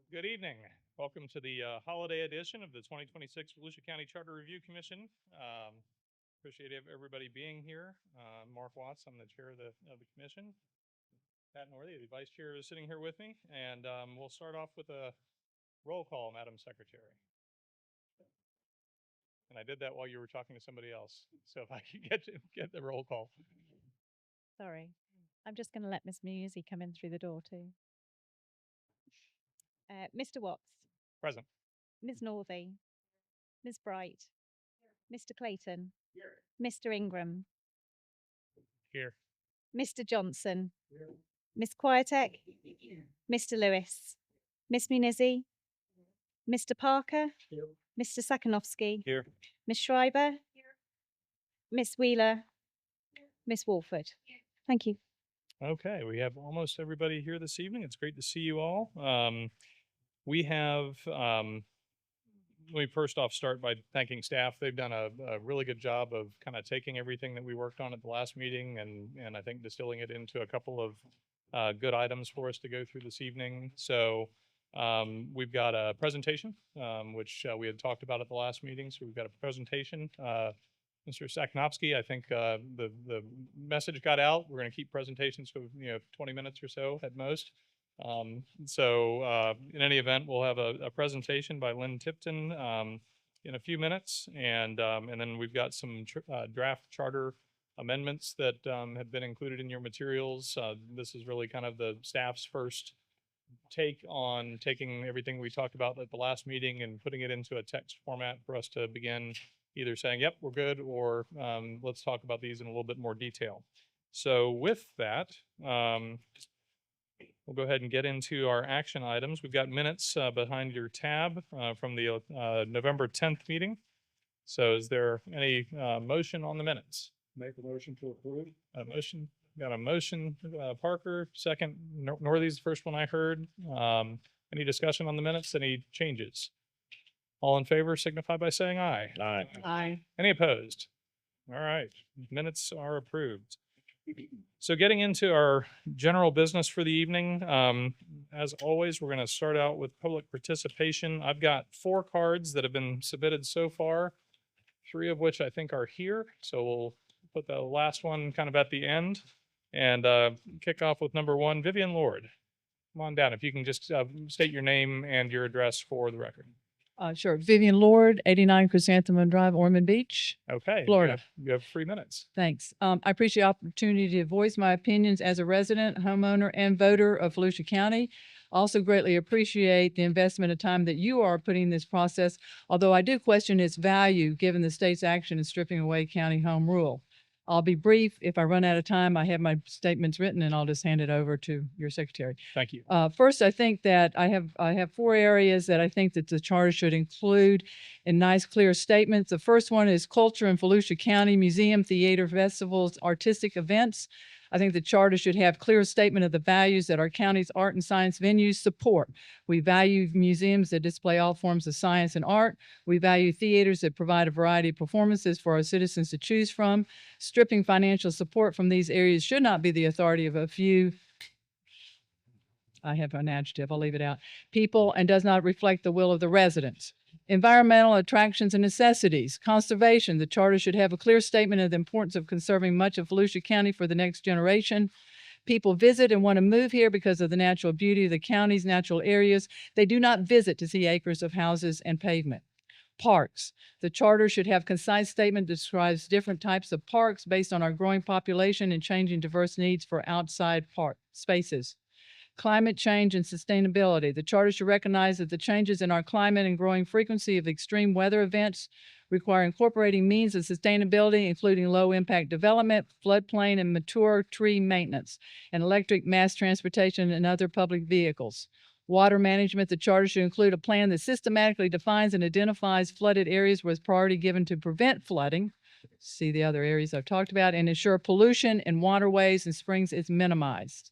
Good evening. Welcome to the holiday edition of the 2026 Volusia County Charter Review Commission. Appreciate everybody being here. Mark Watts, I'm the chair of the commission. Pat Northey, the vice chair, is sitting here with me, and we'll start off with a roll call, Madam Secretary. And I did that while you were talking to somebody else, so if I could get the roll call. Sorry. I'm just going to let Miss Musey come in through the door too. Mr. Watts, Present. Ms. Northey, Ms. Bright, Mr. Clayton, Mr. Ingram, Here. Mr. Johnson, Miss Quietek, Mr. Lewis, Miss Munizi, Mr. Parker, Mr. Sakanowski, Here. Miss Schreiber, Miss Wheeler, Miss Walford. Thank you. Okay, we have almost everybody here this evening. It's great to see you all. We have, let me first off start by thanking staff. They've done a really good job of kind of taking everything that we worked on at the last meeting and I think distilling it into a couple of good items for us to go through this evening. So we've got a presentation, which we had talked about at the last meeting. So we've got a presentation. Mr. Sakanowski, I think the message got out. We're going to keep presentations for 20 minutes or so at most. In any event, we'll have a presentation by Lynn Tipton in a few minutes, and then we've got some draft charter amendments that have been included in your materials. This is really kind of the staff's first take on taking everything we talked about at the last meeting and putting it into a text format for us to begin either saying, yep, we're good, or let's talk about these in a little bit more detail. So with that, we'll go ahead and get into our action items. We've got minutes behind your tab from the November 10th meeting. So is there any motion on the minutes? Make a motion to approve. A motion. Got a motion, Parker, second. Northey's the first one I heard. Any discussion on the minutes? Any changes? All in favor signify by saying aye. Aye. Aye. Any opposed? All right, minutes are approved. So getting into our general business for the evening, as always, we're going to start out with public participation. I've got 4 cards that have been submitted so far, 3 of which I think are here. So we'll put the last one kind of at the end and kick off with number 1, Vivian Lord. Come on down if you can just state your name and your address for the record. Sure. Vivian Lord, 89 Chrysanthemum Drive, Ormond Beach. Okay. Florida. You have 3 minutes. Thanks. I appreciate the opportunity to voice my opinions as a resident, homeowner, and voter of Volusia County. Also greatly appreciate the investment of time that you are putting in this process, although I do question its value given the state's action in stripping away county home rule. I'll be brief. If I run out of time, I have my statements written and I'll just hand it over to your secretary. Thank you. First, I think that I have 4 areas that I think that the charter should include in nice, clear statements. The first one is culture in Volusia County, museum, theater, festivals, artistic events. I think the charter should have clear statement of the values that our county's art and science venues support. We value museums that display all forms of science and art. We value theaters that provide a variety of performances for our citizens to choose from. Stripping financial support from these areas should not be the authority of a few. I have an adjective, I'll leave it out. People, and does not reflect the will of the residents. Environmental attractions and necessities. Conservation. The charter should have a clear statement of the importance of conserving much of Volusia County for the next generation. People visit and want to move here because of the natural beauty of the county's natural areas. They do not visit to see acres of houses and pavement. Parks. The charter should have concise statement that describes different types of parks based on our growing population and changing diverse needs for outside park spaces. Climate change and sustainability. The charter should recognize that the changes in our climate and growing frequency of extreme weather events require incorporating means of sustainability, including low-impact development, floodplain and mature tree maintenance, and electric mass transportation and other public vehicles. Water management. The charter should include a plan that systematically defines and identifies flooded areas with priority given to prevent flooding. See the other areas I've talked about, and ensure pollution in waterways and springs is minimized.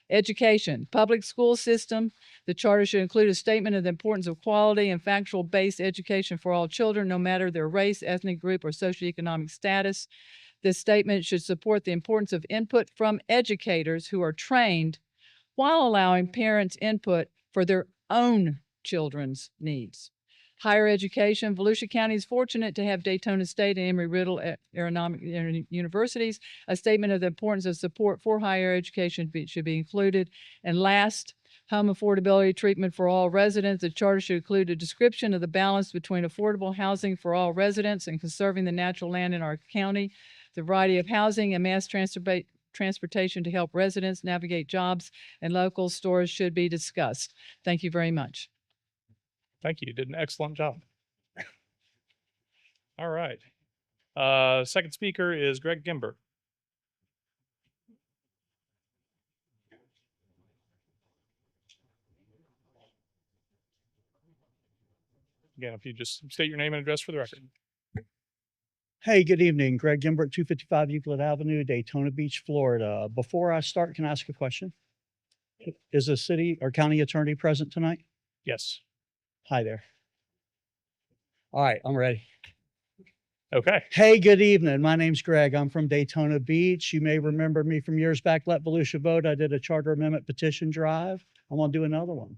Education, public school system. The charter should include a statement of the importance of quality and factual-based education for all children, no matter their race, ethnic group, or socioeconomic status. This statement should support the importance of input from educators who are trained while allowing parents input for their own children's needs. Higher education, Volusia County is fortunate to have Daytona State and Embry-Riddle Aeronomic Universities. A statement of the importance of support for higher education should be included. And last, home affordability treatment for all residents. The charter should include a description of the balance between affordable housing for all residents and conserving the natural land in our county, the variety of housing and mass transportation to help residents navigate jobs and local stores should be discussed. Thank you very much. Thank you. You did an excellent job. All right. Second speaker is Greg Gimber. Again, if you just state your name and address for the record. Hey, good evening. Greg Gimbert, 255 Euclid Avenue, Daytona Beach, Florida. Before I start, can I ask a question? Is the city or county attorney present tonight? Yes. Hi there. All right, I'm ready. Okay. Hey, good evening. My name's Greg. I'm from Daytona Beach. You may remember me from years back. Let Volusia Vote. I did a charter amendment petition drive. I'm going to do another one.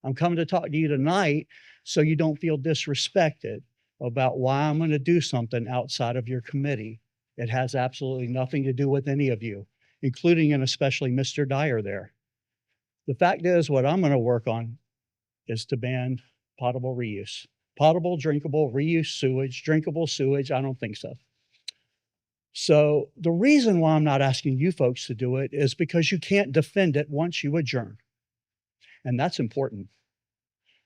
I'm coming to talk to you tonight so you don't feel disrespected about why I'm going to do something outside of your committee. It has absolutely nothing to do with any of you, including and especially Mr. Dyer there. The fact is, what I'm going to work on is to ban potable reuse. Potable, drinkable, reuse sewage, drinkable sewage, I don't think so. So the reason why I'm not asking you folks to do it is because you can't defend it once you adjourn. And that's important.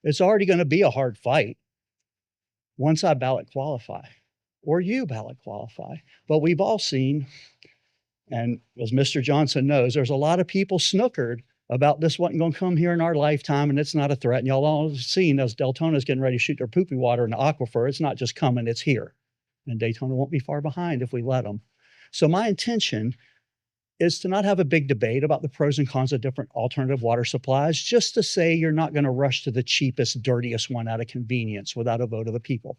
It's already going to be a hard fight once I ballot qualify or you ballot qualify. But we've all seen, and as Mr. Johnson knows, there's a lot of people snookered about this wasn't going to come here in our lifetime and it's not a threat. And y'all all have seen as Deltona's getting ready to shoot their poopy water in the aquifer, it's not just coming, it's here. And Daytona won't be far behind if we let them. So my intention is to not have a big debate about the pros and cons of different alternative water supplies, just to say you're not going to rush to the cheapest, dirtiest one out of convenience without a vote of the people.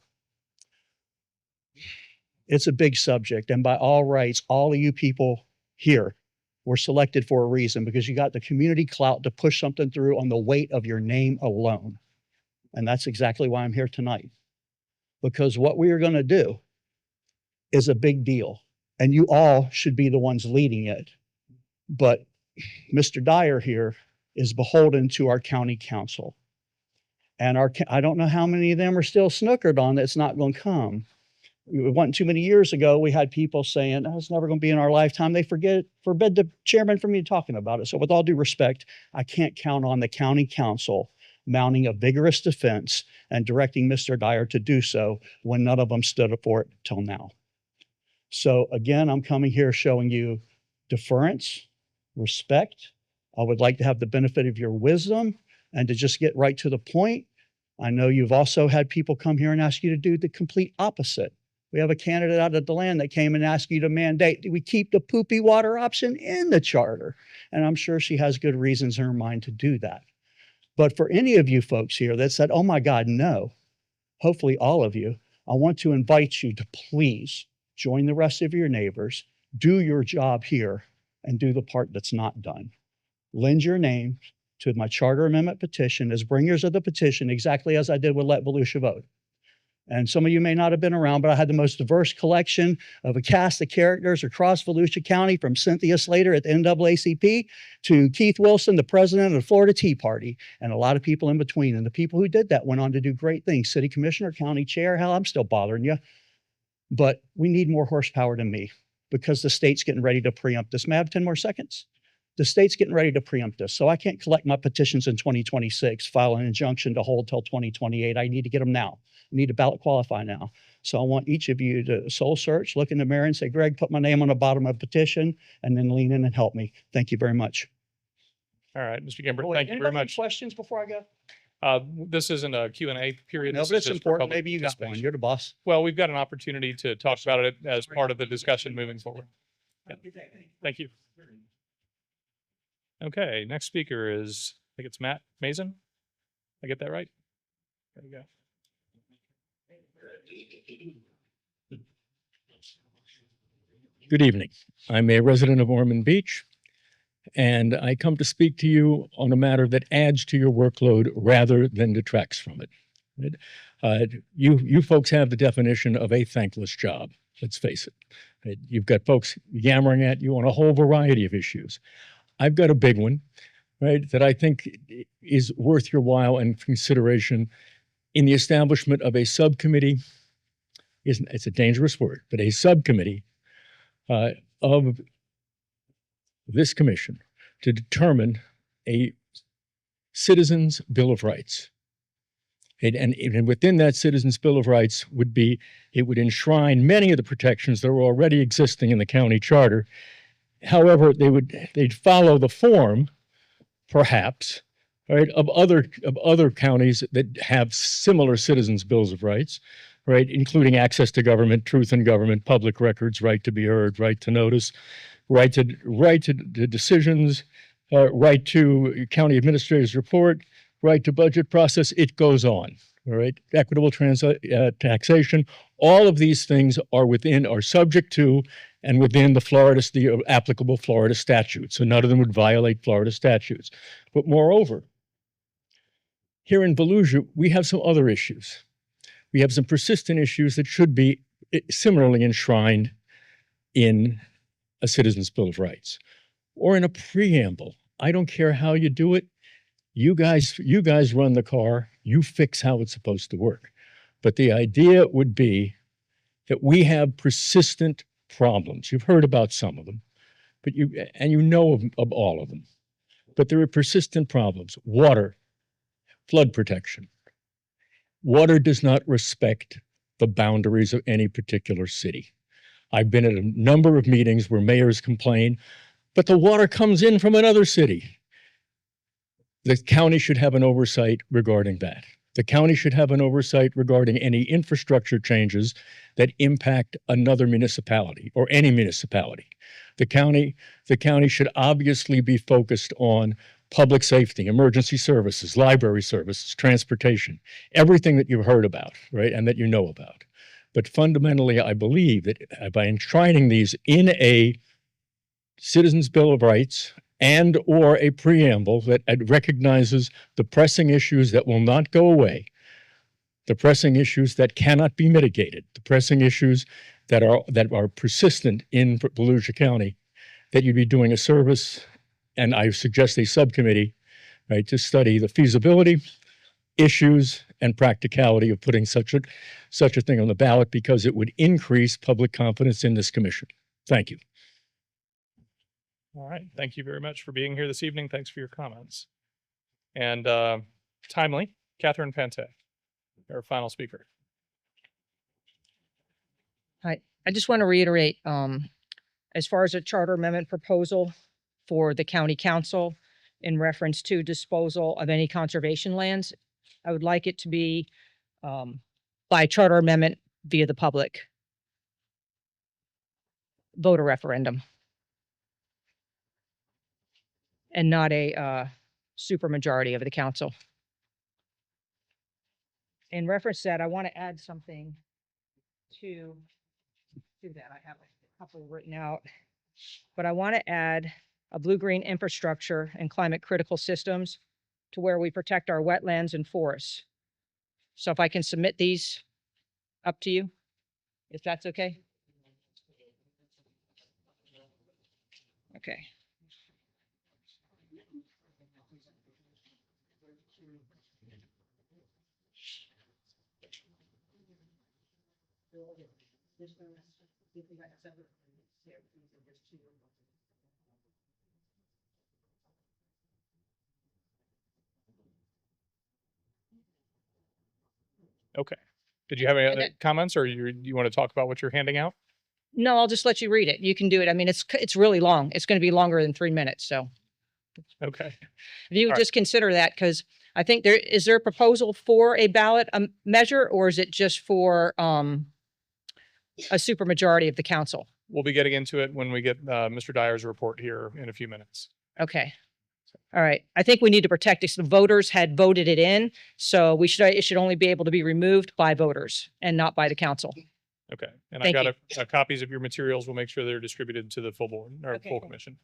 It's a big subject. And by all rights, all of you people here were selected for a reason because you got the community clout to push something through on the weight of your name alone. And that's exactly why I'm here tonight. Because what we are going to do is a big deal. And you all should be the ones leading it. But Mr. Dyer here is beholden to our county council. And I don't know how many of them are still snookered on that it's not going to come. It wasn't too many years ago, we had people saying, oh, it's never going to be in our lifetime. They forbid the chairman from me talking about it. So with all due respect, I can't count on the county council mounting a vigorous defense and directing Mr. Dyer to do so when none of them stood up for it till now. So again, I'm coming here showing you deference, respect. I would like to have the benefit of your wisdom and to just get right to the point. I know you've also had people come here and ask you to do the complete opposite. We have a candidate out of DeLand that came and asked you to mandate that we keep the poopy water option in the charter. And I'm sure she has good reasons in her mind to do that. But for any of you folks here that said, oh my God, no, hopefully all of you, I want to invite you to please join the rest of your neighbors, do your job here, and do the part that's not done. Lend your name to my charter amendment petition as bringers of the petition, exactly as I did with Let Volusia Vote. And some of you may not have been around, but I had the most diverse collection of a cast of characters across Volusia County, from Cynthia Slater at the NAACP to Keith Wilson, the president of the Florida Tea Party, and a lot of people in between. And the people who did that went on to do great things. City commissioner, county chair, hell, I'm still bothering you. But we need more horsepower than me because the state's getting ready to preempt this. May I have 10 more seconds? The state's getting ready to preempt this. So I can't collect my petitions in 2026, file an injunction to hold till 2028. I need to get them now. I need to ballot qualify now. So I want each of you to soul search, look in the mirror and say, Greg, put my name on the bottom of a petition, and then lean in and help me. Thank you very much. All right, Mr. Gimber, Oh, wait, thank you very anybody have much. questions before I go? This isn't a Q&A period. No, This but is it's just for important. public Maybe you got one. participation. You're the boss. Well, we've got an opportunity to talk about it as part of the discussion moving forward. Yeah. Thank you. Okay, next speaker is, I think it's Matt Mason. I get that right? There you go. Good evening. I'm a resident of Ormond Beach. And I come to speak to you on a matter that adds to your workload rather than detracts from it. Right? You folks have the definition of a thankless job. Let's face it. Right? You've got folks yammering at you on a whole variety of issues. I've got a big one, right, that I think is worth your while and consideration in the establishment of a subcommittee. It's a dangerous word, but a subcommittee of this commission to determine a citizens' Bill of Rights. And within that Citizens' Bill of Rights it would enshrine many of the protections that are already existing in the county charter. However, they'd follow the form, perhaps, right, of other counties that have similar Citizens' Bills of Rights, right, including access to government, truth in government, public records, right to be heard, right to notice, right to decisions, right to county administrator's report, right to budget process. It goes on. All right, equitable taxation. All of these things are subject to and within the applicable Florida statutes. So none of them would violate Florida statutes. But moreover, here in Volusia, we have some other issues. We have some persistent issues that should be similarly enshrined in a Citizens' Bill of Rights or in a preamble. I don't care how you do it. You guys run the car. You fix how it's supposed to work. But the idea would be that we have persistent problems. You've heard about some of them, but you know of all of them. But there are persistent problems. Water, flood protection. Water does not respect the boundaries of any particular city. I've been at a number of meetings where mayors complain, but the water comes in from another city. The county should have an oversight regarding that. The county should have an oversight regarding any infrastructure changes that impact another municipality or any municipality. The county should obviously be focused on public safety, emergency services, library services, transportation, everything that you've heard about, right, and that you know about. But fundamentally, I believe that by enshrining these in a Citizens' Bill of Rights and or a preamble that recognizes the pressing issues that will not go away, the pressing issues that cannot be mitigated, the pressing issues that are persistent in Volusia County, that you'd be doing a service, and I suggest a subcommittee, right, to study the feasibility, issues, and practicality of putting such a thing on the ballot, because it would increase public confidence in this commission. Thank you. All right. Thank you very much for being here this evening. Thanks for your comments. And timely, Catherine Pante, our final speaker. Hi, I just want to reiterate, as far as a charter amendment proposal for the county council in reference to disposal of any conservation lands, I would like it to be by charter amendment via the public voter referendum, and not a supermajority of the council. In reference to that, I want to add something to that. I have a couple written out, but I want to add a blue-green infrastructure and climate critical systems to where we protect our wetlands and forests. So if I can submit these up to you, if that's okay. Okay. Okay. Did you have any And other then- comments, or you want to talk about what you're handing out? No, I'll just let you read it. You can do it. I mean, it's really long. It's going to be longer than 3 minutes. So Okay. if you would All right. just consider that, because I think is there a proposal for a ballot measure, or is it just for a supermajority of the council? We'll be getting into it when we get Mr. Dyer's report here in a few minutes. Okay. All right. I think we need to protect it. The voters had voted it in, so it should only be able to be removed by voters and not by the council. Okay. And Thank I've got copies of your materials. We'll make sure they're distributed to the full board or Okay, full thank you. commission.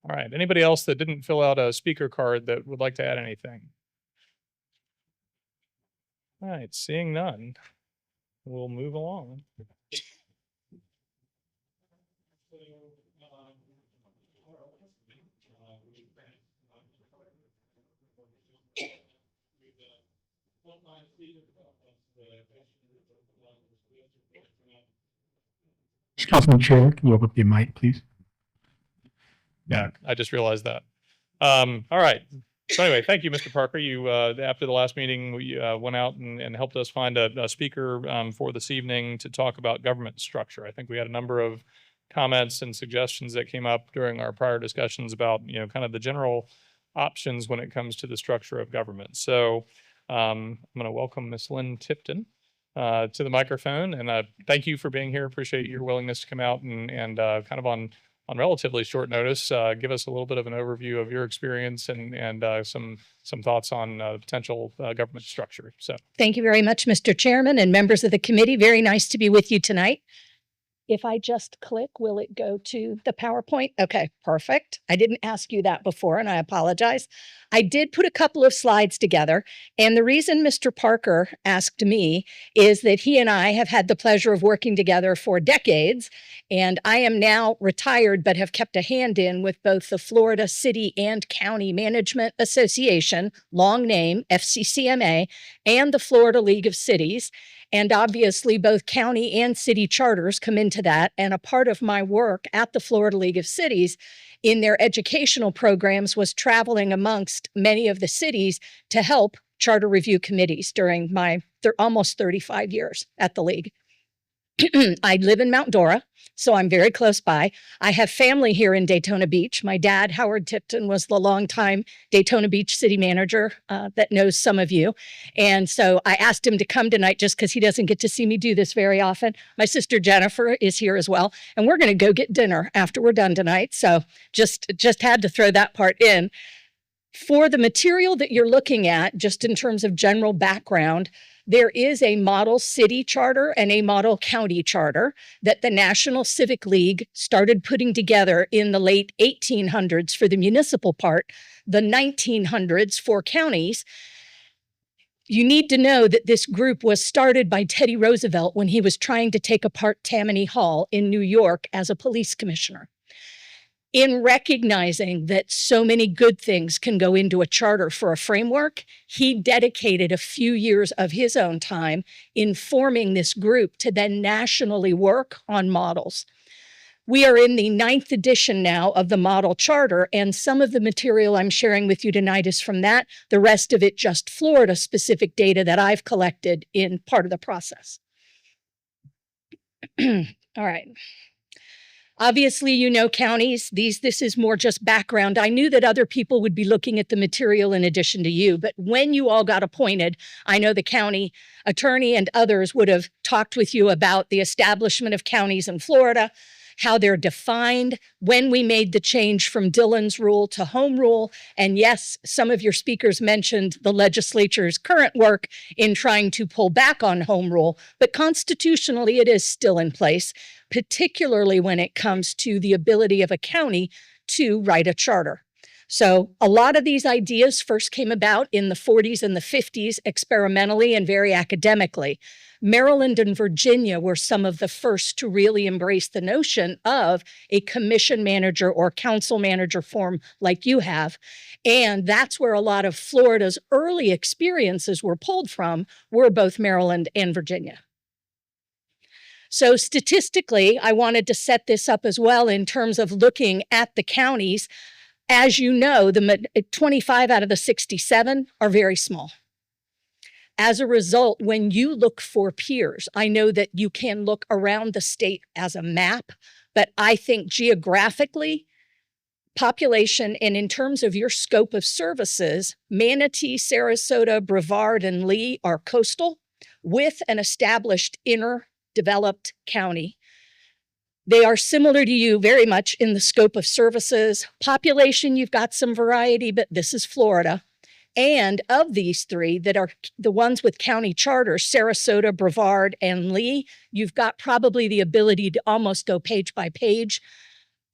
All right. Anybody else that didn't fill out a speaker card that would like to add anything? All right. Seeing none, we'll move along. Councilman Chair, can you open up your mic, please? Yeah, I just realized that. All right. So anyway, thank you, Mr. Parker. You, after the last meeting, we went out and helped us find a speaker for this evening to talk about government structure. I think we had a number of comments and suggestions that came up during our prior discussions about, kind of the general options when it comes to the structure of government. So I'm going to welcome Ms. Lynn Tipton to the microphone, and thank you for being here. Appreciate your willingness to come out and kind of on relatively short notice, give us a little bit of an overview of your experience and some thoughts on potential government structure. So, Thank you very much, Mr. Chairman and members of the committee. Very nice to be with you tonight. If I just click, will it go to the PowerPoint? Okay, perfect. I didn't ask you that before, and I apologize. I did put a couple of slides together, and the reason Mr. Parker asked me is that he and I have had the pleasure of working together for decades, and I am now retired but have kept a hand in with both the Florida City and County Management Association, long name FCCMA, and the Florida League of Cities. And obviously, both county and city charters come into that. And a part of my work at the Florida League of Cities in their educational programs was traveling amongst many of the cities to help charter review committees during my almost 35 years at the league. I live in Mount Dora, so I'm very close by. I have family here in Daytona Beach. My dad, Howard Tipton, was the longtime Daytona Beach city manager that knows some of you. And so I asked him to come tonight just because he doesn't get to see me do this very often. My sister Jennifer is here as well. And we're going to go get dinner after we're done tonight. So just had to throw that part in. For the material that you're looking at, just in terms of general background, there is a model city charter and a model county charter that the National Civic League started putting together in the late 1800s for the municipal part, the 1900s for counties. You need to know that this group was started by Teddy Roosevelt when he was trying to take apart Tammany Hall in New York as a police commissioner. In recognizing that so many good things can go into a charter for a framework, he dedicated a few years of his own time in forming this group to then nationally work on models. We are in the 9th edition now of the model charter, and some of the material I'm sharing with you tonight is from that. The rest of it just Florida-specific data that I've collected in part of the process. All right. Obviously, you know counties. This is more just background. I knew that other people would be looking at the material in addition to you, but when you all got appointed, I know the county attorney and others would have talked with you about the establishment of counties in Florida, how they're defined, when we made the change from Dillon's rule to home rule. And yes, some of your speakers mentioned the legislature's current work in trying to pull back on home rule, but constitutionally it is still in place, particularly when it comes to the ability of a county to write a charter. So a lot of these ideas first came about in the 40s and the 50s experimentally and very academically. Maryland and Virginia were some of the first to really embrace the notion of a commission manager or council manager form like you have. And that's where a lot of Florida's early experiences were pulled from, were both Maryland and Virginia. So statistically, I wanted to set this up as well in terms of looking at the counties. As you know, the 25 out of the 67 are very small. As a result, when you look for peers, I know that you can look around the state as a map, but I think geographically, population, and in terms of your scope of services, Manatee, Sarasota, Brevard, and Lee are coastal with an established inner developed county. They are similar to you very much in the scope of services. Population, you've got some variety, but this is Florida. And of these three that are the ones with county charters, Sarasota, Brevard, and Lee, you've got probably the ability to almost go page by page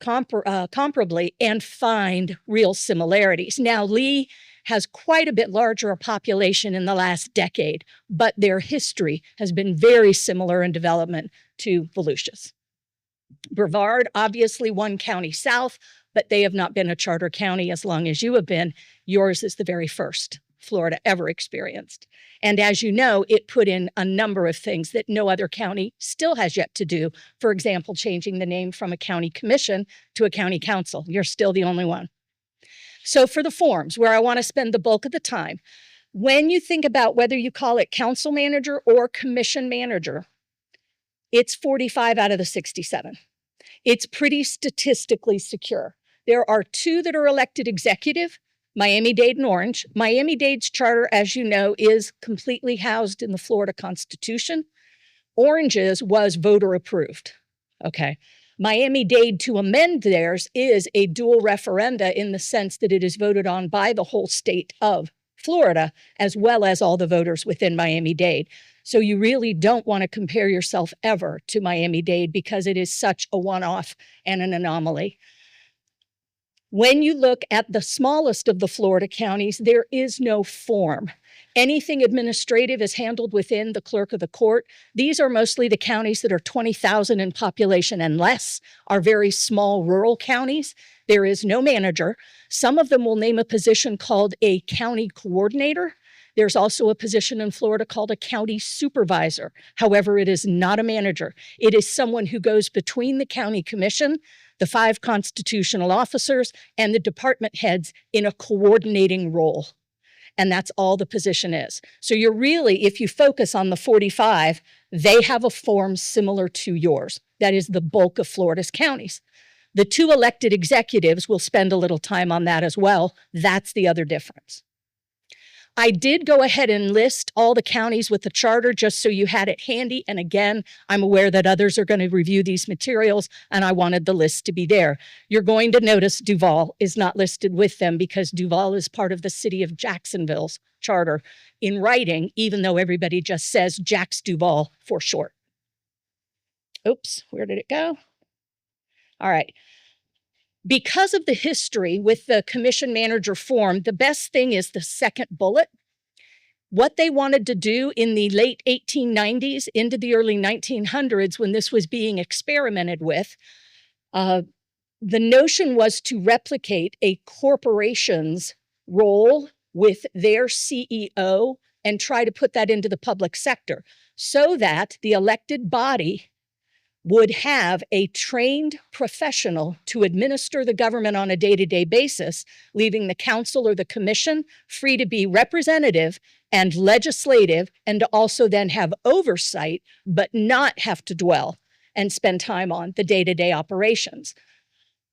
comparably and find real similarities. Now, Lee has quite a bit larger a population in the last decade, but their history has been very similar in development to Volusia's. Brevard, obviously one county south, but they have not been a charter county as long as you have been. Yours is the very first Florida ever experienced. And as you know, it put in a number of things that no other county still has yet to do. For example, changing the name from a county commission to a county council. You're still the only one. So for the forms, where I want to spend the bulk of the time, when you think about whether you call it council manager or commission manager, it's 45 out of the 67. It's pretty statistically secure. There are 2 that are elected executive, Miami-Dade and Orange. Miami-Dade's charter, as you know, is completely housed in the Florida Constitution. Orange's was voter approved. Okay. Miami-Dade, to amend theirs, is a dual referenda in the sense that it is voted on by the whole state of Florida, as well as all the voters within Miami-Dade. So you really don't want to compare yourself ever to Miami-Dade because it is such a one-off and an anomaly. When you look at the smallest of the Florida counties, there is no form. Anything administrative is handled within the clerk of the court. These are mostly the counties that are 20,000 in population and less, are very small rural counties. There is no manager. Some of them will name a position called a county coordinator. There's also a position in Florida called a county supervisor. However, it is not a manager. It is someone who goes between the county commission, the 5 constitutional officers, and the department heads in a coordinating role. And that's all the position is. So you're really, if you focus on the 45, they have a form similar to yours. That is the bulk of Florida's counties. The 2 elected executives will spend a little time on that as well. That's the other difference. I did go ahead and list all the counties with the charter just so you had it handy. And again, I'm aware that others are going to review these materials, and I wanted the list to be there. You're going to notice Duval is not listed with them because Duval is part of the city of Jacksonville's charter in writing, even though everybody just says Jax Duval for short. Oops, where did it go? All right. Because of the history with the commission manager form, the best thing is the second bullet. What they wanted to do in the late 1890s into the early 1900s when this was being experimented with, the notion was to replicate a corporation's role with their CEO and try to put that into the public sector so that the elected body would have a trained professional to administer the government on a day-to-day basis, leaving the council or the commission free to be representative and legislative, and to also then have oversight, but not have to dwell and spend time on the day-to-day operations.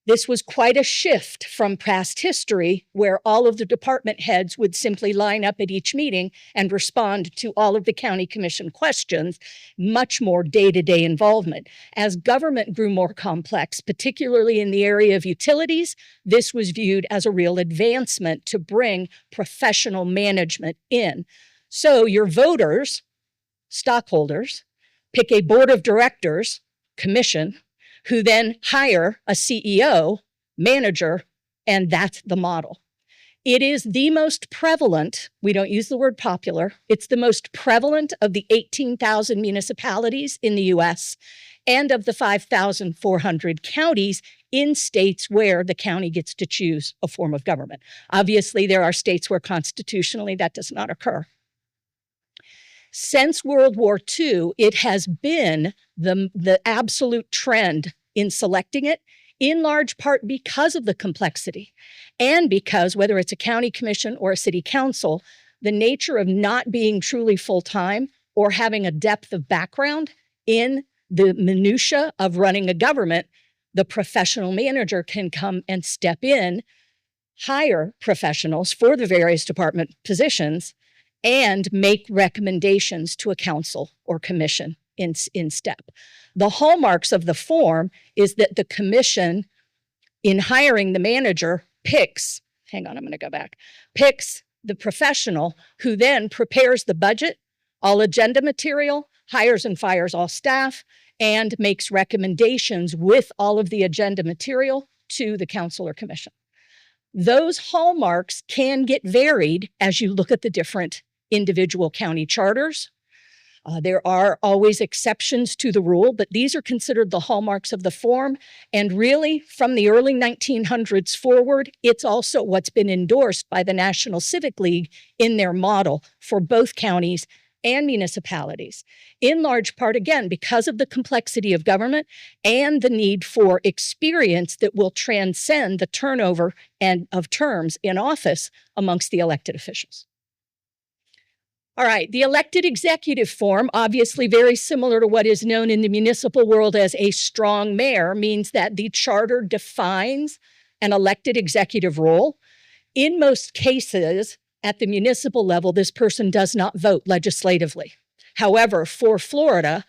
This was quite a shift from past history where all of the department heads would simply line up at each meeting and respond to all of the county commission questions, much more day-to-day involvement. As government grew more complex, particularly in the area of utilities, this was viewed as a real advancement to bring professional management in. So your voters, stockholders, pick a board of directors, commission, who then hire a CEO, manager, and that's the model. It is the most prevalent, we don't use the word popular, it's the most prevalent of the 18,000 municipalities in the US and of the 5,400 counties in states where the county gets to choose a form of government. Obviously, there are states where constitutionally that does not occur. Since World War II, it has been the absolute trend in selecting it, in large part because of the complexity and because whether it's a county commission or a city council, the nature of not being truly full-time or having a depth of background in the minutia of running a government, the professional manager can come and step in, hire professionals for the various department positions, and make recommendations to a council or commission in step. The hallmarks of the form is that the commission, in hiring the manager, picks the professional who then prepares the budget, all agenda material, hires and fires all staff, and makes recommendations with all of the agenda material to the council or commission. Those hallmarks can get varied as you look at the different individual county charters. There are always exceptions to the rule, but these are considered the hallmarks of the form. And really, from the early 1900s forward, it's also what's been endorsed by the National Civic League in their model for both counties and municipalities. In large part, again, because of the complexity of government and the need for experience that will transcend the turnover and of terms in office amongst the elected officials. All right, the elected executive form, obviously very similar to what is known in the municipal world as a strong mayor, means that the charter defines an elected executive role. In most cases, at the municipal level, this person does not vote legislatively. However, for Florida,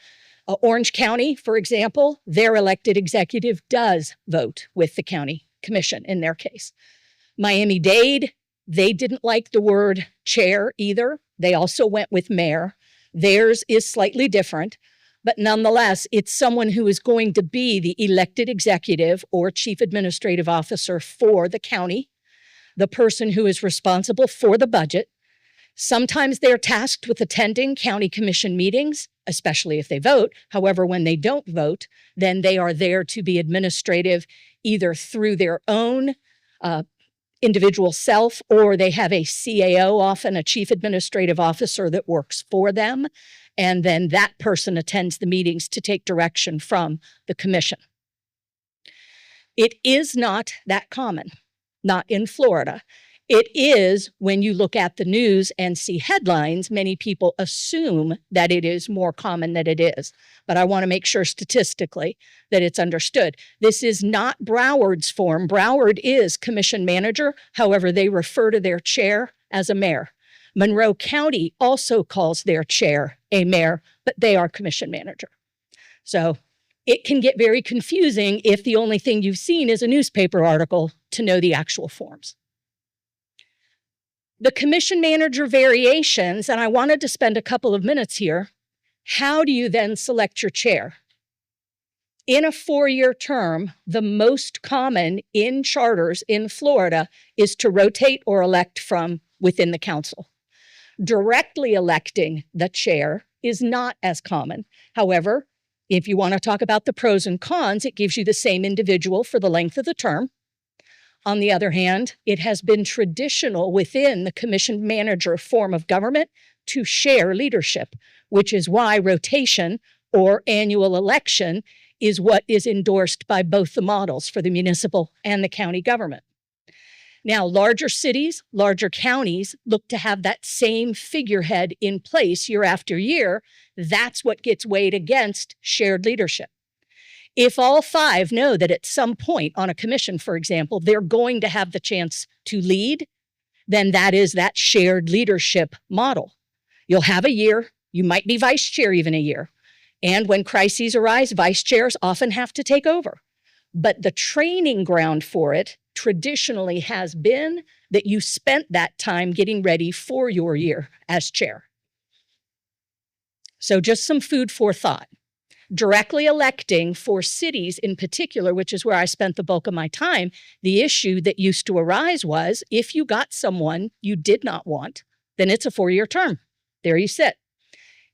Orange County, for example, their elected executive does vote with the county commission in their case. Miami-Dade, they didn't like the word chair either. They also went with mayor. Theirs is slightly different, but nonetheless, it's someone who is going to be the elected executive or chief administrative officer for the county, the person who is responsible for the budget. Sometimes they're tasked with attending county commission meetings, especially if they vote. However, when they don't vote, then they are there to be administrative either through their own individual self, or they have a CAO, often a chief administrative officer that works for them. And then that person attends the meetings to take direction from the commission. It is not that common, not in Florida. It is when you look at the news and see headlines, many people assume that it is more common than it is. But I want to make sure statistically that it's understood. This is not Broward's form. Broward is commission manager. However, they refer to their chair as a mayor. Monroe County also calls their chair a mayor, but they are commission manager. So it can get very confusing if the only thing you've seen is a newspaper article to know the actual forms. The commission manager variations, and I wanted to spend a couple of minutes here. How do you then select your chair? In a 4-year term, the most common in charters in Florida is to rotate or elect from within the council. Directly electing the chair is not as common. However, if you want to talk about the pros and cons, it gives you the same individual for the length of the term. On the other hand, it has been traditional within the commission manager form of government to share leadership, which is why rotation or annual election is what is endorsed by both the models for the municipal and the county government. Now, larger cities, larger counties look to have that same figurehead in place year after year. That's what gets weighed against shared leadership. If all 5 know that at some point on a commission, for example, they're going to have the chance to lead, then that is that shared leadership model. You'll have a year, you might be vice chair even a year. And when crises arise, vice chairs often have to take over. But the training ground for it traditionally has been that you spent that time getting ready for your year as chair. So just some food for thought. Directly electing for cities in particular, which is where I spent the bulk of my time, the issue that used to arise was if you got someone you did not want, then it's a 4-year term. There you sit.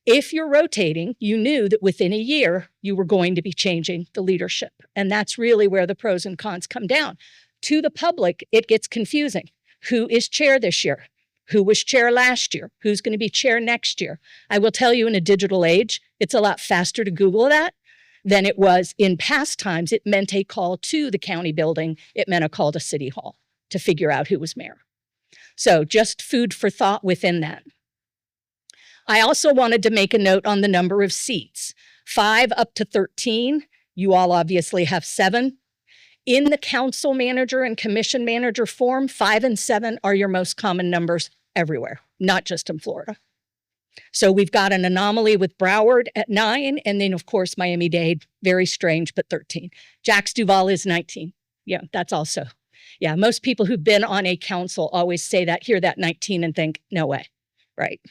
If you're rotating, you knew that within a year, you were going to be changing the leadership. And that's really where the pros and cons come down. To the public, it gets confusing. Who is chair this year? Who was chair last year? Who's going to be chair next year? I will tell you, in a digital age, it's a lot faster to Google that than it was in past times. It meant a call to the county building. It meant a call to City Hall to figure out who was mayor. So just food for thought within that. I also wanted to make a note on the number of seats. 5 up to 13. You all obviously have 7. In the council manager and commission manager form, 5 and 7 are your most common numbers everywhere, not just in Florida. So we've got an anomaly with Broward at 9, and then of course Miami-Dade, very strange, but 13. Jax Duval is 19. Yeah, that's also. Yeah, most people who've been on a council always say that, hear that 19 and think, no way, right?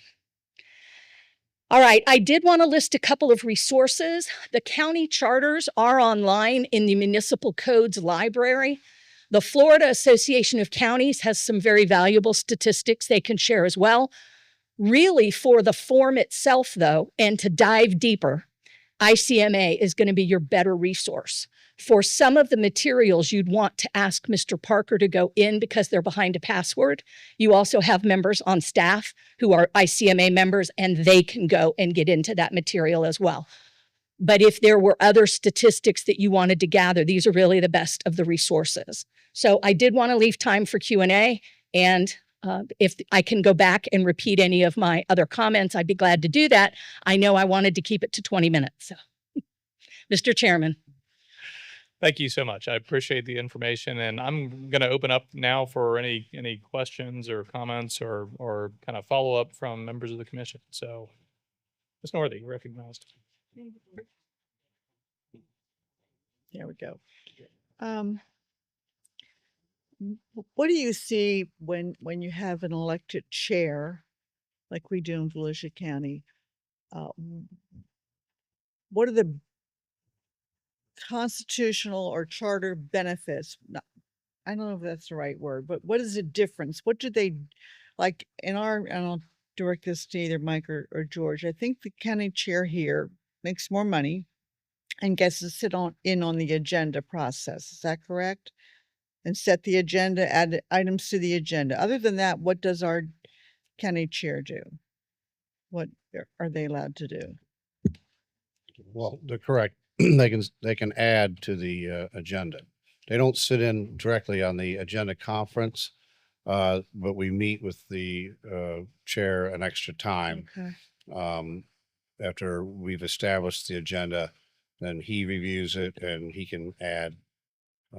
All right, I did want to list a couple of resources. The county charters are online in the Municipal Codes Library. The Florida Association of Counties has some very valuable statistics they can share as well. Really, for the form itself, though, and to dive deeper, ICMA is going to be your better resource. For some of the materials, you'd want to ask Mr. Parker to go in because they're behind a password. You also have members on staff who are ICMA members, and they can go and get into that material as well. But if there were other statistics that you wanted to gather, these are really the best of the resources. So I did want to leave time for Q&A, and if I can go back and repeat any of my other comments, I'd be glad to do that. I know I wanted to keep it to 20 minutes. So, Mr. Chairman. Thank you so much. I appreciate the information, and I'm going to open up now for any questions or comments or kind of follow up from members of the commission. So, Ms. Northey, you're recognized. There we go. What do you see when you have an elected chair, like we do in Volusia County? What are the constitutional or charter benefits? I don't know if that's the right word, but what is the difference? What do they like in our, and I'll direct this to either Mike or George. I think the county chair here makes more money and gets to sit in on the agenda process. Is that correct? And set the agenda, add items to the agenda. Other than that, what does our county chair do? What are they allowed to do? Well, they're correct. They can add to the agenda. They don't sit in directly on the agenda conference, but we meet with the chair an extra time. Okay. After we've established the agenda, then he reviews it and he can add.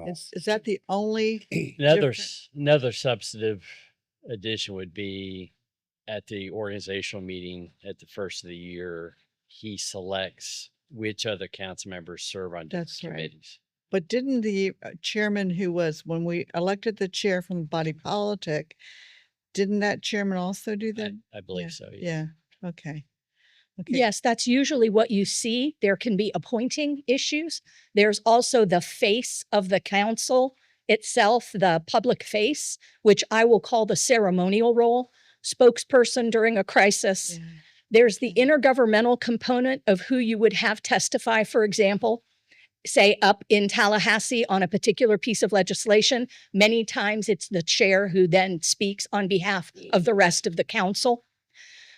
Is that the only Another substantive addition would be at the organizational meeting at the first of the year, he selects which other council members serve on different That's right. committees. But didn't the chairman who was, when we elected the chair from the body politic, didn't that chairman also do that? I believe so. Yeah. Okay. Okay. Yes, that's usually what you see. There can be appointing issues. There's also the face of the council itself, the public face, which I will call the ceremonial role, spokesperson during a crisis. Yeah. There's the intergovernmental component of who you would have testify, for example, say up in Tallahassee on a particular piece of legislation. Many times it's the chair who then speaks on behalf of the rest of the council.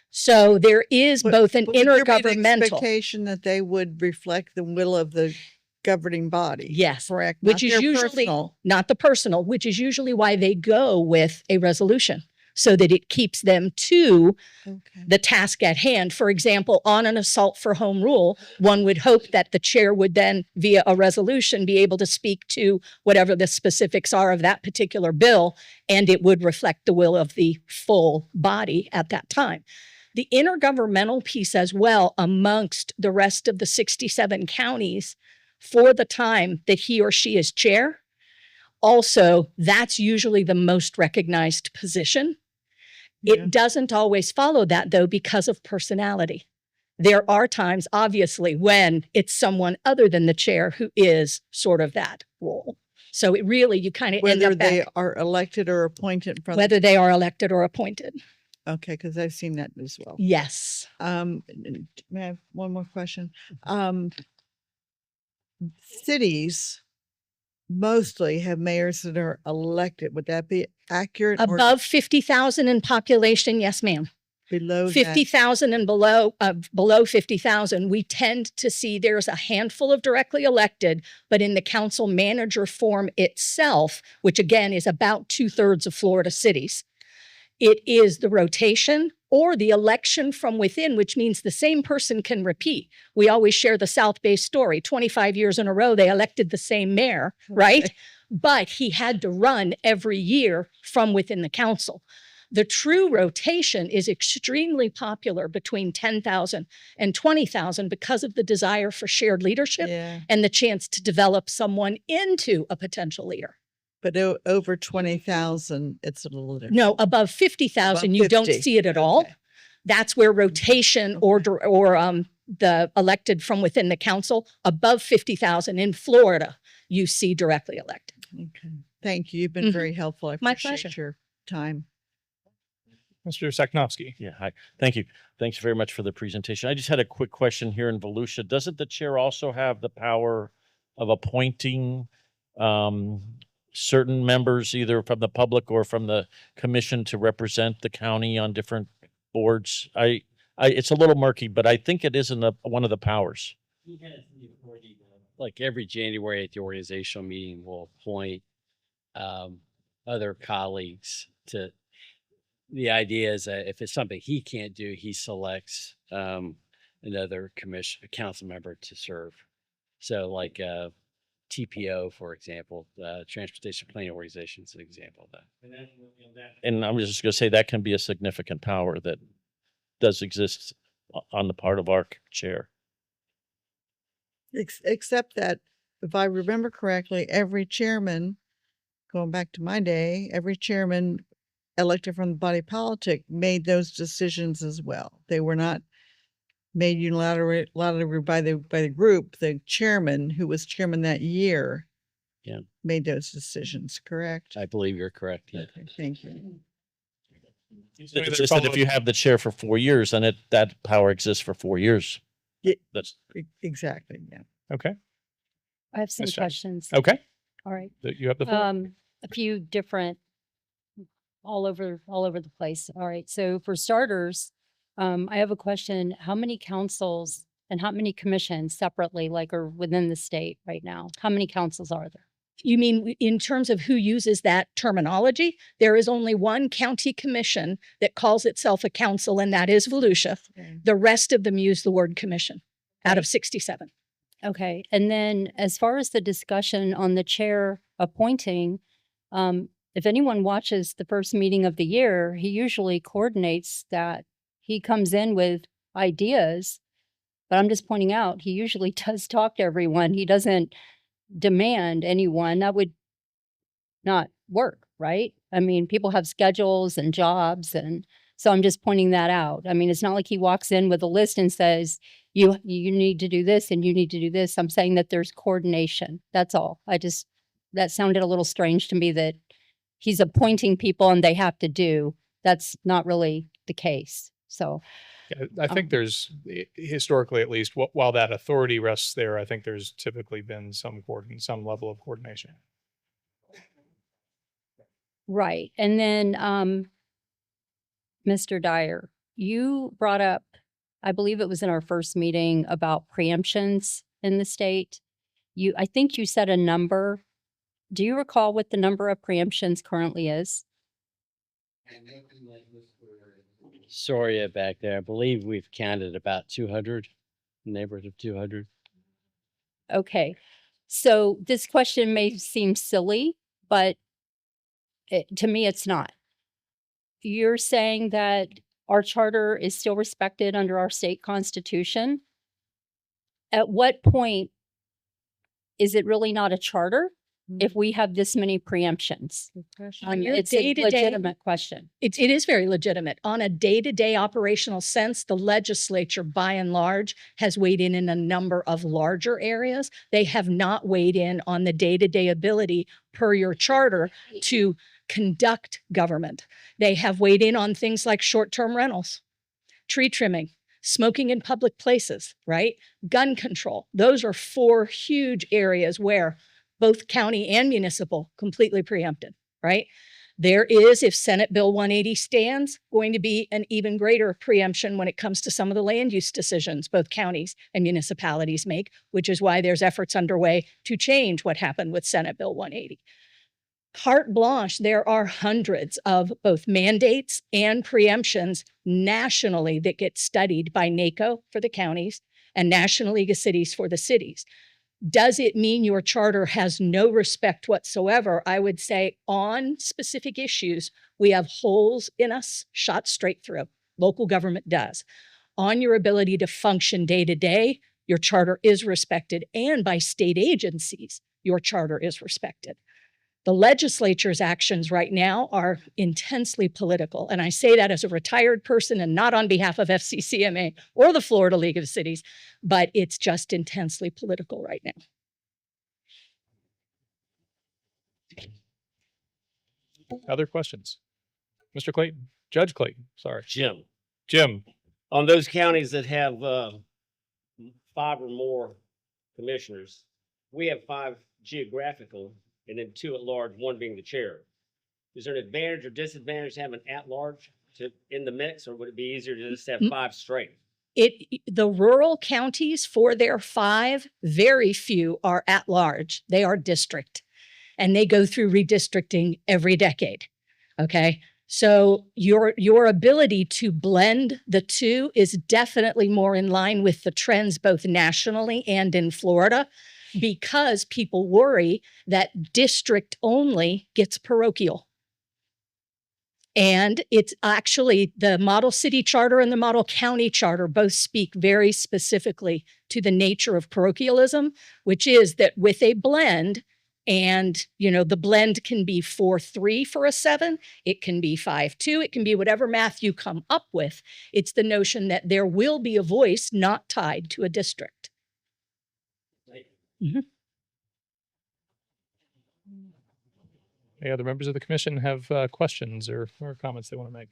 So there is both an But would there be an intergovernmental, expectation that they would reflect the will of the governing body. yes, Correct. which Not is their usually personal. not the personal, which is usually why they go with a resolution so that it keeps them to Okay. the task at hand. For example, on an assault for home rule, one would hope that the chair would then, via a resolution, be able to speak to whatever the specifics are of that particular bill, and it would reflect the will of the full body at that time. The intergovernmental piece as well amongst the rest of the 67 counties for the time that he or she is chair. Also, that's usually the most recognized position. Yeah. It doesn't always follow that, though, because of personality. There are times, obviously, when it's someone other than the chair who is sort of that role. So it really, you kind of end Whether up they back, are elected or appointed from. whether they are elected or appointed. Okay, because I've seen that as well. Yes. May I have one more question? Cities mostly have mayors that are elected. Would that be accurate? Or Above 50,000 in population, yes, ma'am. below that? 50,000 and below 50,000, we tend to see there's a handful of directly elected, but in the council manager form itself, which again is about 2/3 of Florida cities, it is the rotation or the election from within, which means the same person can repeat. We always share the South Bay story. 25 years in a row, they elected the same mayor, right? Okay. But he had to run every year from within the council. The true rotation is extremely popular between 10,000 and 20,000 because of the desire for shared leadership Yeah, and the chance to develop someone into a potential leader. but over 20,000, it's a little different. No, above 50,000, Above you don't 50. see it at all. Okay. That's where rotation or the elected from within the council above 50,000 in Florida, you see directly elected. Okay. Thank you. You've been Mhm. very helpful. I My appreciate pleasure. your time. Mr. Saknowski. Yeah, hi. Thank you. Thanks very much for the presentation. I just had a quick question here in Volusia. Doesn't the chair also have the power of appointing certain members, either from the public or from the commission, to represent the county on different boards? It's a little murky, but I think it is in one of the powers. He has the authority like every January at the organizational meeting, we'll appoint other colleagues to. The idea is that if it's something he can't do, he selects another council member to serve. So like TPO, for example, Transportation Planning Organization is an example of that. And I'm just going to say that can be a significant power that does exist on the part of our chair. Except that, if I remember correctly, every chairman, going back to my day, every chairman elected from the body politic made those decisions as well. They were not made unilaterally by the group. The chairman, who was chairman that year, made those decisions, correct? I believe you're correct. Yeah. Okay, thank you. It's just that if you have the chair for 4 years, then that power exists for 4 years. Yeah, That's exactly, yeah. Okay. I have some Ms. Jones. questions. Okay. All right. You have the floor. A few different, all over the place. All right. So for starters, I have a question. How many councils and how many commissions separately, like, are within the state right now? How many councils are there? You mean in terms of who uses that terminology? There is only one county commission that calls itself a council, and that is Volusia. The rest of them use the word commission out of 67. Okay. And then as far as the discussion on the chair appointing, if anyone watches the first meeting of the year, he usually coordinates that. He comes in with ideas, but I'm just pointing out, he usually does talk to everyone. He doesn't demand anyone. That would not work, right? I mean, people have schedules and jobs, and so I'm just pointing that out. I mean, it's not like he walks in with a list and says, you need to do this and you need to do this. I'm saying that there's coordination. That's all. That sounded a little strange to me, that he's appointing people and they have to do. That's not really the case. So Yeah, I think there's historically, at least, while that authority rests there, I think there's typically been some level of coordination. right. And then Mr. Dyer, you brought up, I believe it was in our first meeting, about preemptions in the state. I think you said a number. Do you recall what the number of preemptions currently is? Soria back there, I believe we've counted about 200, neighborhood of 200. Okay. So this question may seem silly, but to me, it's not. You're saying that our charter is still respected under our state constitution. At what point is it really not a charter if we have this many preemptions? On your It's a day-to-day- legitimate question. It is very legitimate. On a day-to-day operational sense, the legislature, by and large, has weighed in a number of larger areas. They have not weighed in on the day-to-day ability, per your charter, to conduct government. They have weighed in on things like short-term rentals, tree trimming, smoking in public places, right? Gun control. Those are 4 huge areas where both county and municipal completely preempted, right? There is, if Senate Bill 180 stands, going to be an even greater preemption when it comes to some of the land use decisions both counties and municipalities make, which is why there's efforts underway to change what happened with Senate Bill 180. Carte blanche, there are hundreds of both mandates and preemptions nationally that get studied by NACO for the counties and National League of Cities for the cities. Does it mean your charter has no respect whatsoever? I would say on specific issues, we have holes in us shot straight through. Local government does. On your ability to function day to day, your charter is respected, and by state agencies, your charter is respected. The legislature's actions right now are intensely political. And I say that as a retired person and not on behalf of FCCMA or the Florida League of Cities, but it's just intensely political right now. Other questions? Mr. Clayton, Judge Clayton, sorry. Jim, on those counties that have 5 or more commissioners, we have 5 geographical and then 2 at large, 1 being the chair. Is there an advantage or disadvantage to having at large in the mix, or would it be easier to just have 5 straight? The rural counties, for their 5, very few are at large. They are district, and they go through redistricting every decade. Okay. So your ability to blend the two is definitely more in line with the trends both nationally and in Florida, because people worry that district only gets parochial. And it's actually the model city charter and the model county charter both speak very specifically to the nature of parochialism, which is that with a blend, and, you know, the blend can be 4-3 for a 7. It can be 5-2. It can be whatever math you come up with. It's the notion that there will be a voice not tied to a district. Mm-hmm. Any other members of the commission have questions or comments they want to make?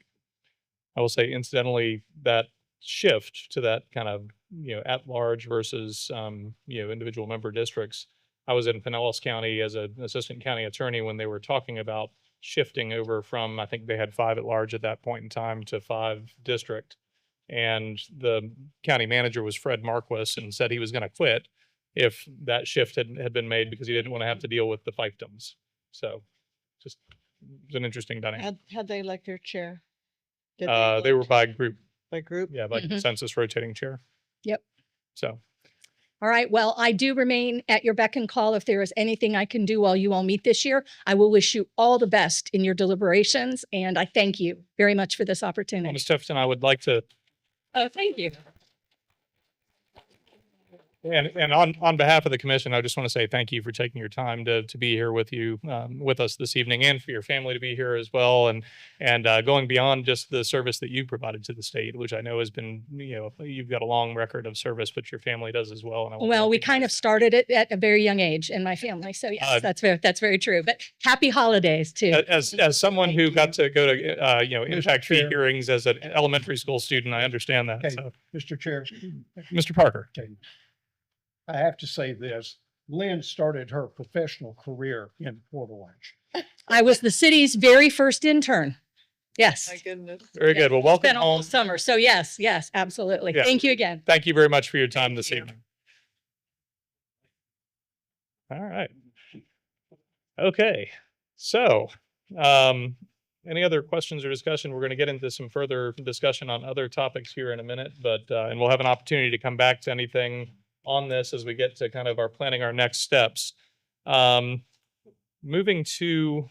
I will say incidentally, that shift to that kind of, you know, at large versus, you know, individual member districts. I was in Pinellas County as an assistant county attorney when they were talking about shifting over from, I think they had 5 at large at that point in time, to 5 district. And the county manager was Fred Marquis, and said he was going to quit if that shift had been made, because he didn't want to have to deal with the fiefdoms. So just, it was an interesting dynamic. How'd they elect their chair? Did They were by group. by group? Yeah, by consensus rotating chair. Yep. So. All right. Well, I do remain at your beck and call. If there is anything I can do while you all meet this year, I will wish you all the best in your deliberations. And I thank you very much for this opportunity. Ms. Tifton, I would like to, Oh, thank you. and on behalf of the commission, I just want to say thank you for taking your time to be here with you, with us this evening, and for your family to be here as well. And going beyond just the service that you provided to the state, which I know has been, you know, you've got a long record of service, but your family does as well. And I want to Well, we kind of recognize started it at a very young age in my family. So yes, that's very true. But happy holidays too. that. As someone who got to go to, you know, impact fee hearings as an elementary school student, I understand that. Okay, So, Mr. Chair, Mr. Parker. okay. I have to say this, Lynn started her professional career in Port Orange. I was the city's very first intern. Yes. My goodness. Very good. Well, welcome Spent all home. summer. So yes, absolutely. Yeah. Thank you again. Thank you very much for your time this evening. All right. Okay. So, any other questions or discussion? We're going to get into some further discussion on other topics here in a minute, but, and we'll have an opportunity to come back to anything on this as we get to kind of planning our next steps. Moving to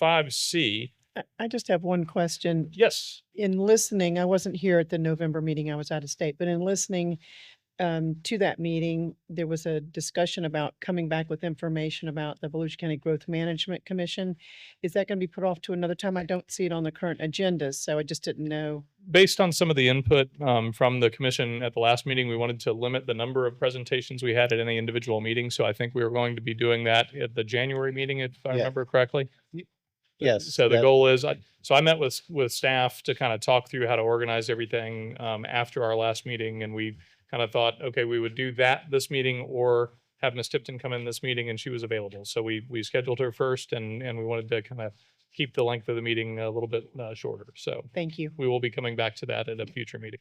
5C. I just have one question. Yes. In listening, I wasn't here at the November meeting, I was out of state, but in listening to that meeting, there was a discussion about coming back with information about the Volusia County Growth Management Commission. Is that going to be put off to another time? I don't see it on the current agenda, so I just didn't know. Based on some of the input from the commission at the last meeting, we wanted to limit the number of presentations we had at any individual meeting. So I think we were going to be doing that at the January meeting, if I remember correctly. Yes. So the goal is, so I met with staff to kind of talk through how to organize everything after our last meeting. And we kind of thought, okay, we would do that this meeting or have Ms. Tipton come in this meeting, and she was available. So we scheduled her first, and we wanted to kind of keep the length of the meeting a little bit shorter. So Thank you. we will be coming back to that at a future meeting.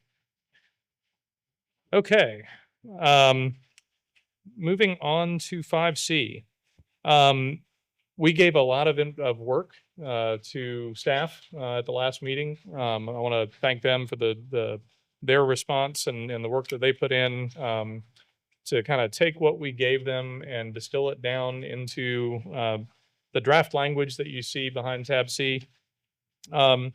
Okay. Moving on to 5C. We gave a lot of work to staff at the last meeting. I want to thank them for their response and the work that they put in to kind of take what we gave them and distill it down into the draft language that you see behind tab C. And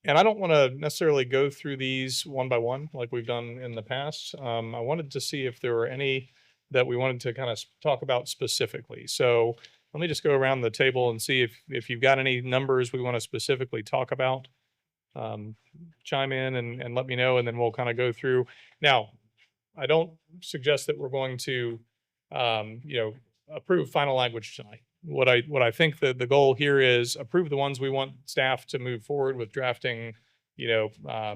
I don't want to necessarily go through these one by one like we've done in the past. I wanted to see if there were any that we wanted to kind of talk about specifically. So let me just go around the table and see if you've got any numbers we want to specifically talk about. Chime in and let me know, and then we'll kind of go through. Now, I don't suggest that we're going to, approve final language tonight. What I think that the goal here is approve the ones we want staff to move forward with drafting,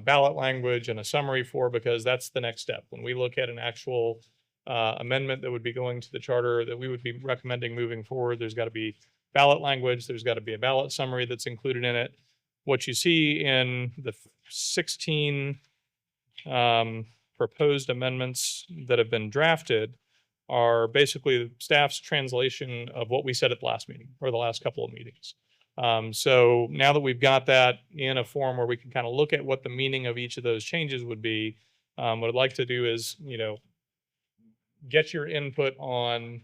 ballot language and a summary for, because that's the next step. When we look at an actual amendment that would be going to the charter that we would be recommending moving forward, there's got to be ballot language, there's got to be a ballot summary that's included in it. What you see in the 16 proposed amendments that have been drafted are basically staff's translation of what we said at the last meeting or the last couple of meetings. So now that we've got that in a form where we can kind of look at what the meaning of each of those changes would be, what I'd like to do is, get your input on,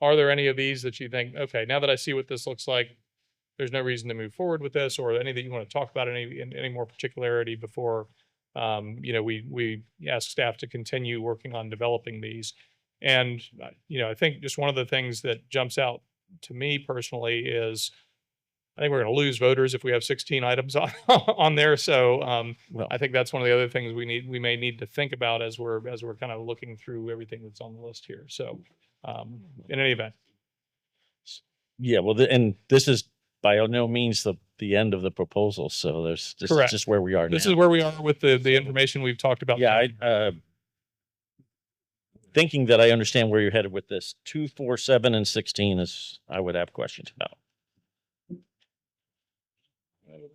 are there any of these that you think, okay, now that I see what this looks like, there's no reason to move forward with this, or any that you want to talk about in any more particularity before, we ask staff to continue working on developing these. And, I think just one of the things that jumps out to me personally is I think we're going to lose voters if we have 16 items on there. So I think that's one of the other things we may need to think about as we're kind of looking through everything that's on the list here. So in any event. Yeah, well, and this is by no means the end of the proposal. So this is just where we are now. This is where we are with the information we've talked about. Yeah, thinking that I understand where you're headed with this. 2, 4, 7, and 16 is I would have questions about. Okay.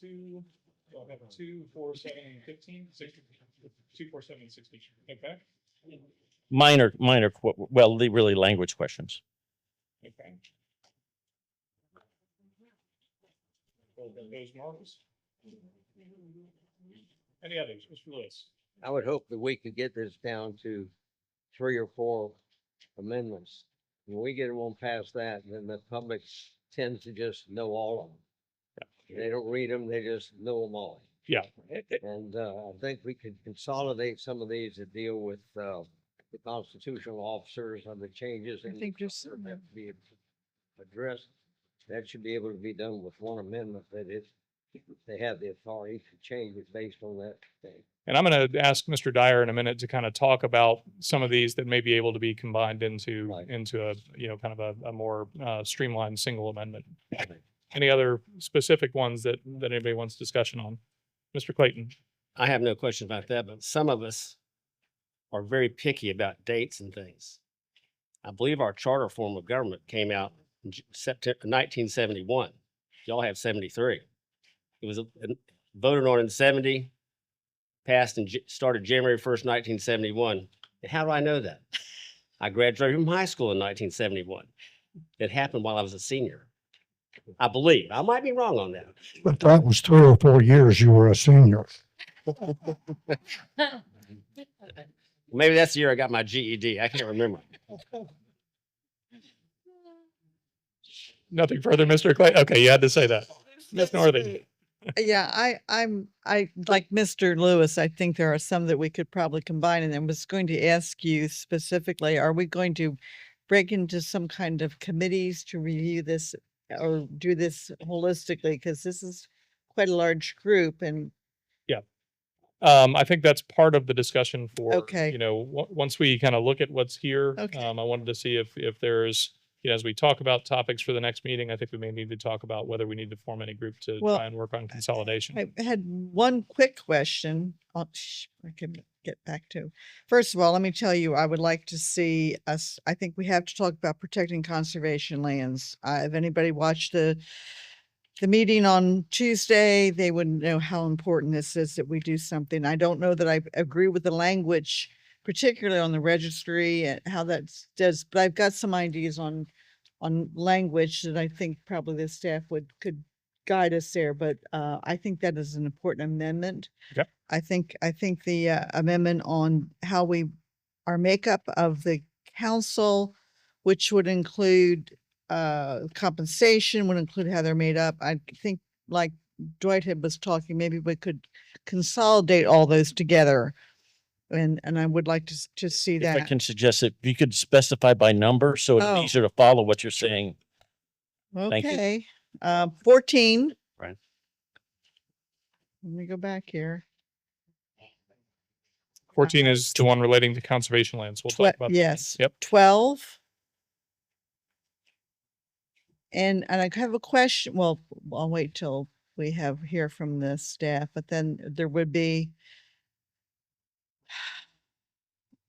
2, 4, 7, and 15, 16, 2, 4, 7, and 16. Okay. Minor, really language questions. Okay. Those marks. Any others, Mr. Lewis? I would hope that we could get this down to 3 or 4 amendments. When we get them on past that, then the public tends to just know all of them. They don't read them, they just know them all. Yeah. And I think we could consolidate some of these that deal with the constitutional officers and the changes. I think just that have to be addressed. That should be able to be done with one amendment they have the authority to change it based on that thing. And I'm going to ask Mr. Dyer in a minute to kind of talk about some of these that may be able to be combined into a, kind of a more streamlined single amendment. Any other specific ones that anybody wants discussion on? Mr. Clayton? I have no question about that, but some of us are very picky about dates and things. I believe our charter form of government came out in September 1971. Y'all have 73. It was voted on in 70, passed and started January 1st, 1971. And how do I know that? I graduated from high school in 1971. It happened while I was a senior. I believe. I might be wrong on that. But that was 3 or 4 years you were a senior. Maybe that's the year I got my GED. I can't remember. Nothing further, Mr. Clayton? Okay, you had to say that. Ms. Northey? Yeah, I like Mr. Lewis. I think there are some that we could probably combine, and I was going to ask you specifically, are we going to break into some kind of committees to review this or do this holistically? Because this is quite a large group and Yeah. I think that's part of the discussion for, Okay. Once we kind of look at what's here. Okay. I wanted to see if there's, as we talk about topics for the next meeting, I think we may need to talk about whether we need to form any group to Well, try and work on consolidation. I had one quick question. I can get back to. First of all, let me tell you, I would like to see us, I think we have to talk about protecting conservation lands. If anybody watched the meeting on Tuesday, they would know how important this is that we do something. I don't know that I agree with the language, particularly on the registry and how that does, but I've got some ideas on language that I think probably the staff could guide us there. But I think that is an important amendment. Okay. I think the amendment on how our makeup of the council, which would include compensation, would include how they're made up. I think, like Dwight was talking, maybe we could consolidate all those together And I would like to see If I that. can suggest it, you could specify by number, so it's Oh. easier to follow what you're saying. Thank you. Okay, 14. Right. Let me go back here. 14 is the one relating to conservation lands. We'll talk about that. Yes. Yep. 12. And I have a question. Well, I'll wait till we hear from the staff, but then there would be.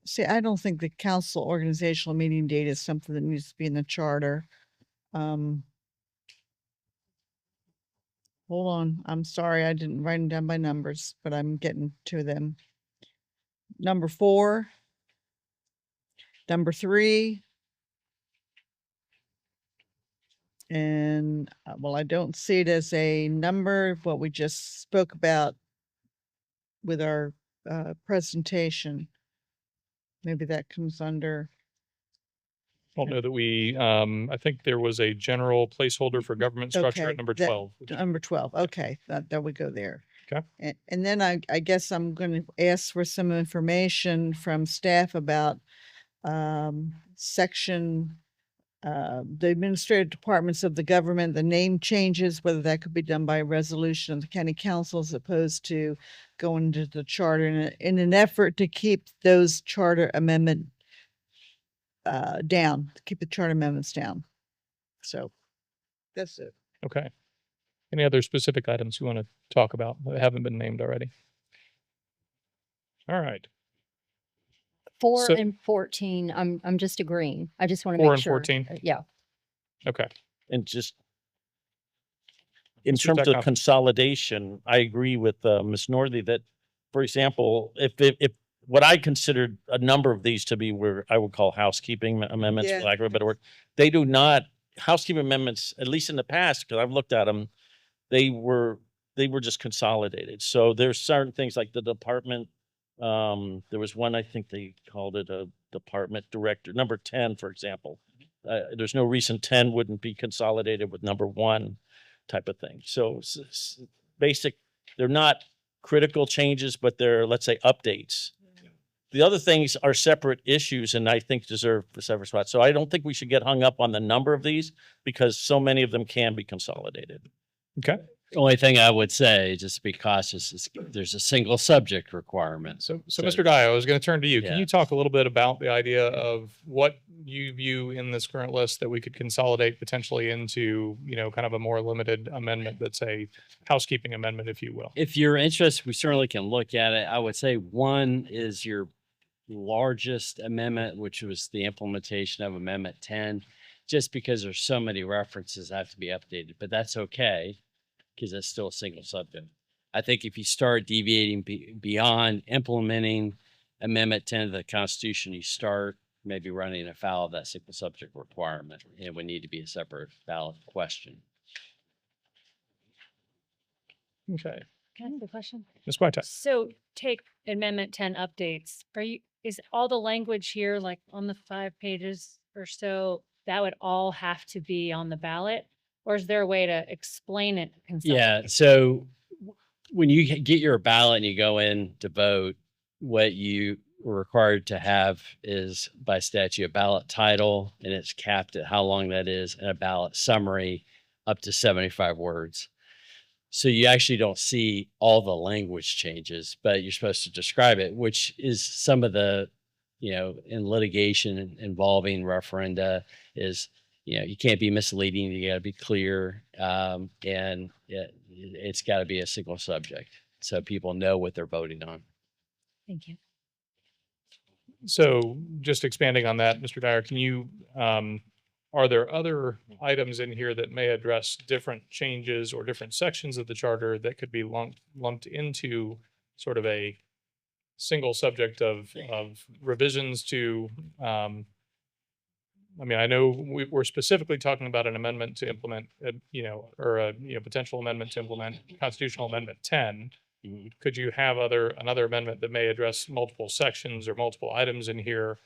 See, I don't think the council organizational meeting date is something that needs to be in the charter. Hold on. I'm sorry. I didn't write them down by numbers, but I'm getting to them. Number 4. Number 3. And well, I don't see it as a number, what we just spoke about with our presentation. Maybe that comes under. I don't know that we, I think there was a general placeholder for government structure Okay, at number that- 12. Number 12. Okay, that would go there. Okay. And then I guess I'm going to ask for some information from staff about section, the administrative departments of the government, the name changes, whether that could be done by resolution of the county council as opposed to going to the charter in an effort to keep those charter amendment down, to keep the charter amendments down. So that's it. Okay. Any other specific items you want to talk about that haven't been named already? All right. 4 So- and 14, I'm just agreeing. I just want to 4 make and sure. 14? Yeah. Okay. And just in Mr. terms of Stackhouse. consolidation, I agree with Ms. Northey that, for example, if what I considered a number of these to be where I would call housekeeping amendments, Yeah. for lack of a better word, they do not, housekeeping amendments, at least in the past, because I've looked at them, they were just consolidated. So there's certain things like the department, there was one, I think they called it a department director, number 10, for example. There's no reason 10 wouldn't be consolidated with number 1 type of thing. So basic, they're not critical changes, but they're, let's say, updates. The other things are separate issues and I think deserve a separate spot. So I don't think we should get hung up on the number of these because so many of them can be consolidated. Okay. The only thing I would say, just to be cautious, is there's a single subject requirement. So Mr. Dye, I was going to turn to you. Can Yeah. you talk a little bit about the idea of what you view in this current list that we could consolidate potentially into, kind of a more limited amendment that's a housekeeping amendment, if you will? If you're interested, we certainly can look at it. I would say 1 is your largest amendment, which was the implementation of Amendment 10, just because there's so many references that have to be updated, but that's okay because it's still a single subject. I think if you start deviating beyond implementing Amendment 10 of the Constitution, you start maybe running afoul of that single subject requirement. It would need to be a separate ballot question. Okay. Can I ask a question? Ms. White. So take Amendment 10 updates. Is all the language here, like on the 5 pages or so, that would all have to be on the ballot? Or is there a way to explain it? Yeah. So when you get your ballot and you go in to vote, what you are required to have is by statute a ballot title, and it's capped at how long that is, and a ballot summary up to 75 words. So you actually don't see all the language changes, but you're supposed to describe it, which is some of the, in litigation involving referenda is, you can't be misleading. You got to be clear. And it's got to be a single subject so people know what they're voting on. Thank you. So just expanding on that, Mr. Dyer, can you, are there other items in here that may address different changes or different sections of the charter that could be lumped into sort of a single subject of revisions to, I know we're specifically talking about an amendment to implement, or a potential amendment to implement Constitutional Amendment 10. Could you have another amendment that may address multiple sections or multiple items in here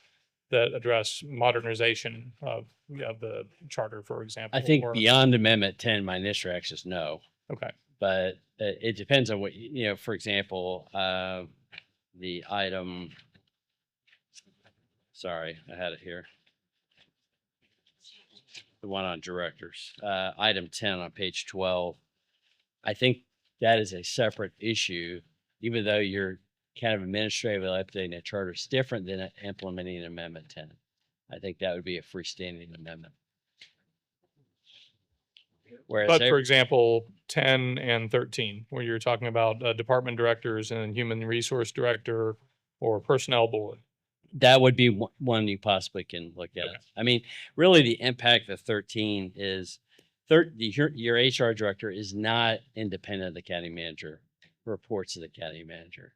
that address modernization of the charter, for example? I think or- beyond Amendment 10, my initial reaction is no. Okay. But it depends on what, for example, the item. Sorry, I had it here. The one on directors, item 10 on page 12. I think that is a separate issue, even though you're kind of administratively updating a charter. It's different than implementing Amendment 10. I think that would be a freestanding amendment. Whereas But for example, 10 and 13, where you're talking about department directors and human resource director or personnel board. that would be one you possibly can look at. Okay. I mean, really the impact of 13 is your HR director is not independent of the county manager, reports to the county manager.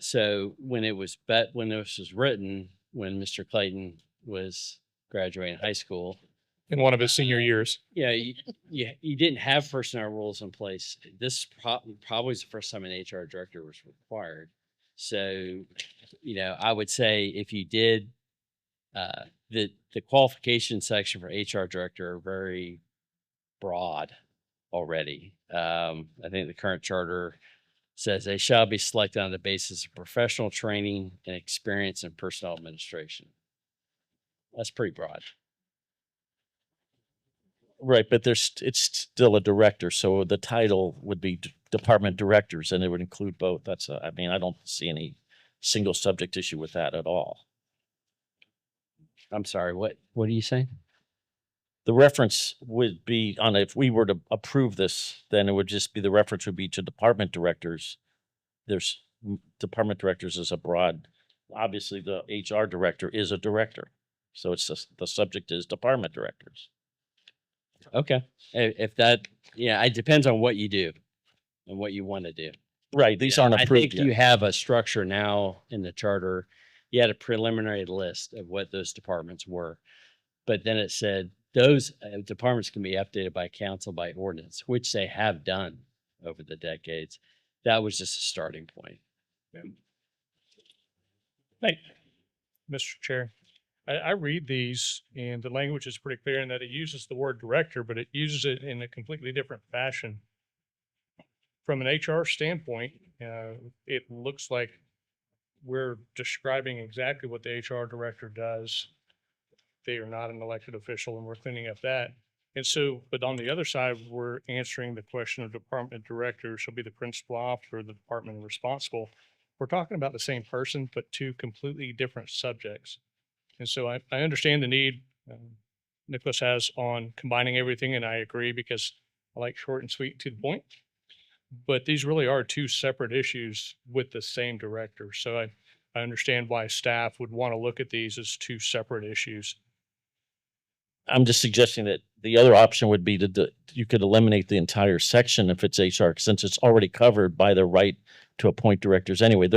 So when this was written, when Mr. Clayton was graduating high school, In one of his senior years. yeah, you didn't have personnel rules in place. This probably is the first time an HR director was required. So, I would say if you did, the qualification section for HR director are very broad already. I think the current charter says they shall be selected on the basis of professional training and experience in personnel administration. That's pretty broad. Right, but it's still a director, so the title would be department directors, and it would include both. I don't see any single subject issue with that at all. I'm sorry, what are you saying? The reference would be on, if we were to approve this, then it would just be, the reference would be to department directors. There's department directors is a broad, obviously the HR director is a director. So it's just, the subject is department directors. Okay. If that, it depends on what you do and what you want to do. Right, these aren't I approved think yet. you have a structure now in the charter. You had a preliminary list of what those departments were. But then it said those departments can be updated by council by ordinance, which they have done over the decades. That was just a starting point. Hey, Mr. Chair, I read these and the language is pretty clear in that it uses the word director, but it uses it in a completely different fashion. From an HR standpoint, it looks like we're describing exactly what the HR director does. They are not an elected official and we're cleaning up that. And so, but on the other side, we're answering the question of department director shall be the principal officer of the department responsible. We're talking about the same person, but two completely different subjects. And so I understand the need Nicholas has on combining everything, and I agree because I like short and sweet to the point. But these really are two separate issues with the same director. So I understand why staff would want to look at these as two separate issues. I'm just suggesting that the other option would be you could eliminate the entire section if it's HR, since it's already covered by the right to appoint directors anyway.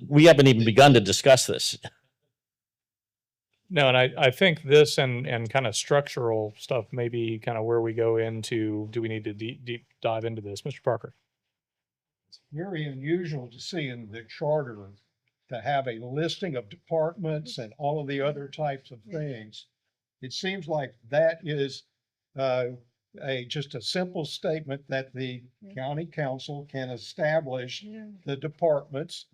We haven't even begun to discuss this. No, and I think this and kind of structural stuff may be kind of where we go into, do we need to deep dive into this? Mr. Parker? It's very unusual to see in the charter to have a listing of departments and all of the other types of things. It seems like that is just a simple statement that the county council can establish the departments.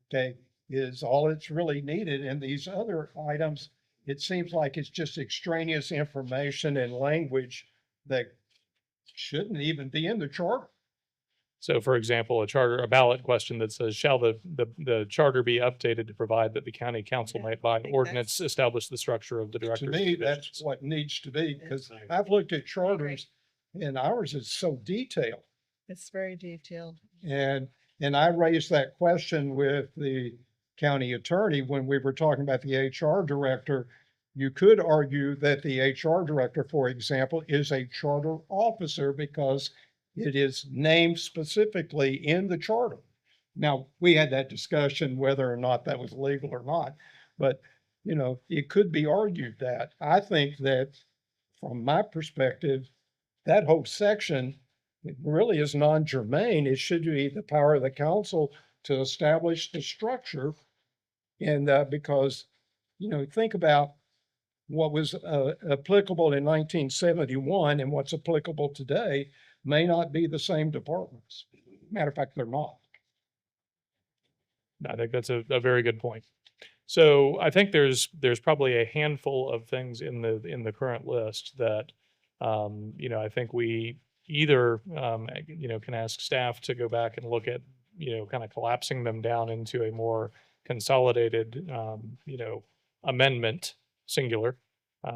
Okay, is all it's really needed. And these other items, it seems like it's just extraneous information and language that shouldn't even be in the charter. So for example, a ballot question that says, shall the charter be updated to provide that the county council might by ordinance establish the structure of the To directors? me, that's what needs to be, because I've looked at charters and ours is so detailed. It's very detailed. And I raised that question with the county attorney when we were talking about the HR director. You could argue that the HR director, for example, is a charter officer because it is named specifically in the charter. Now, we had that discussion whether or not that was legal or not, but it could be argued that. I think that from my perspective, that whole section, it really is non-germane. It should be the power of the council to establish the structure. And because, think about what was applicable in 1971 and what's applicable today may not be the same departments. Matter of fact, they're not. I think that's a very good point. So I think there's probably a handful of things in the current list that, I think we either, can ask staff to go back and look at, kind of collapsing them down into a more consolidated, amendment, singular,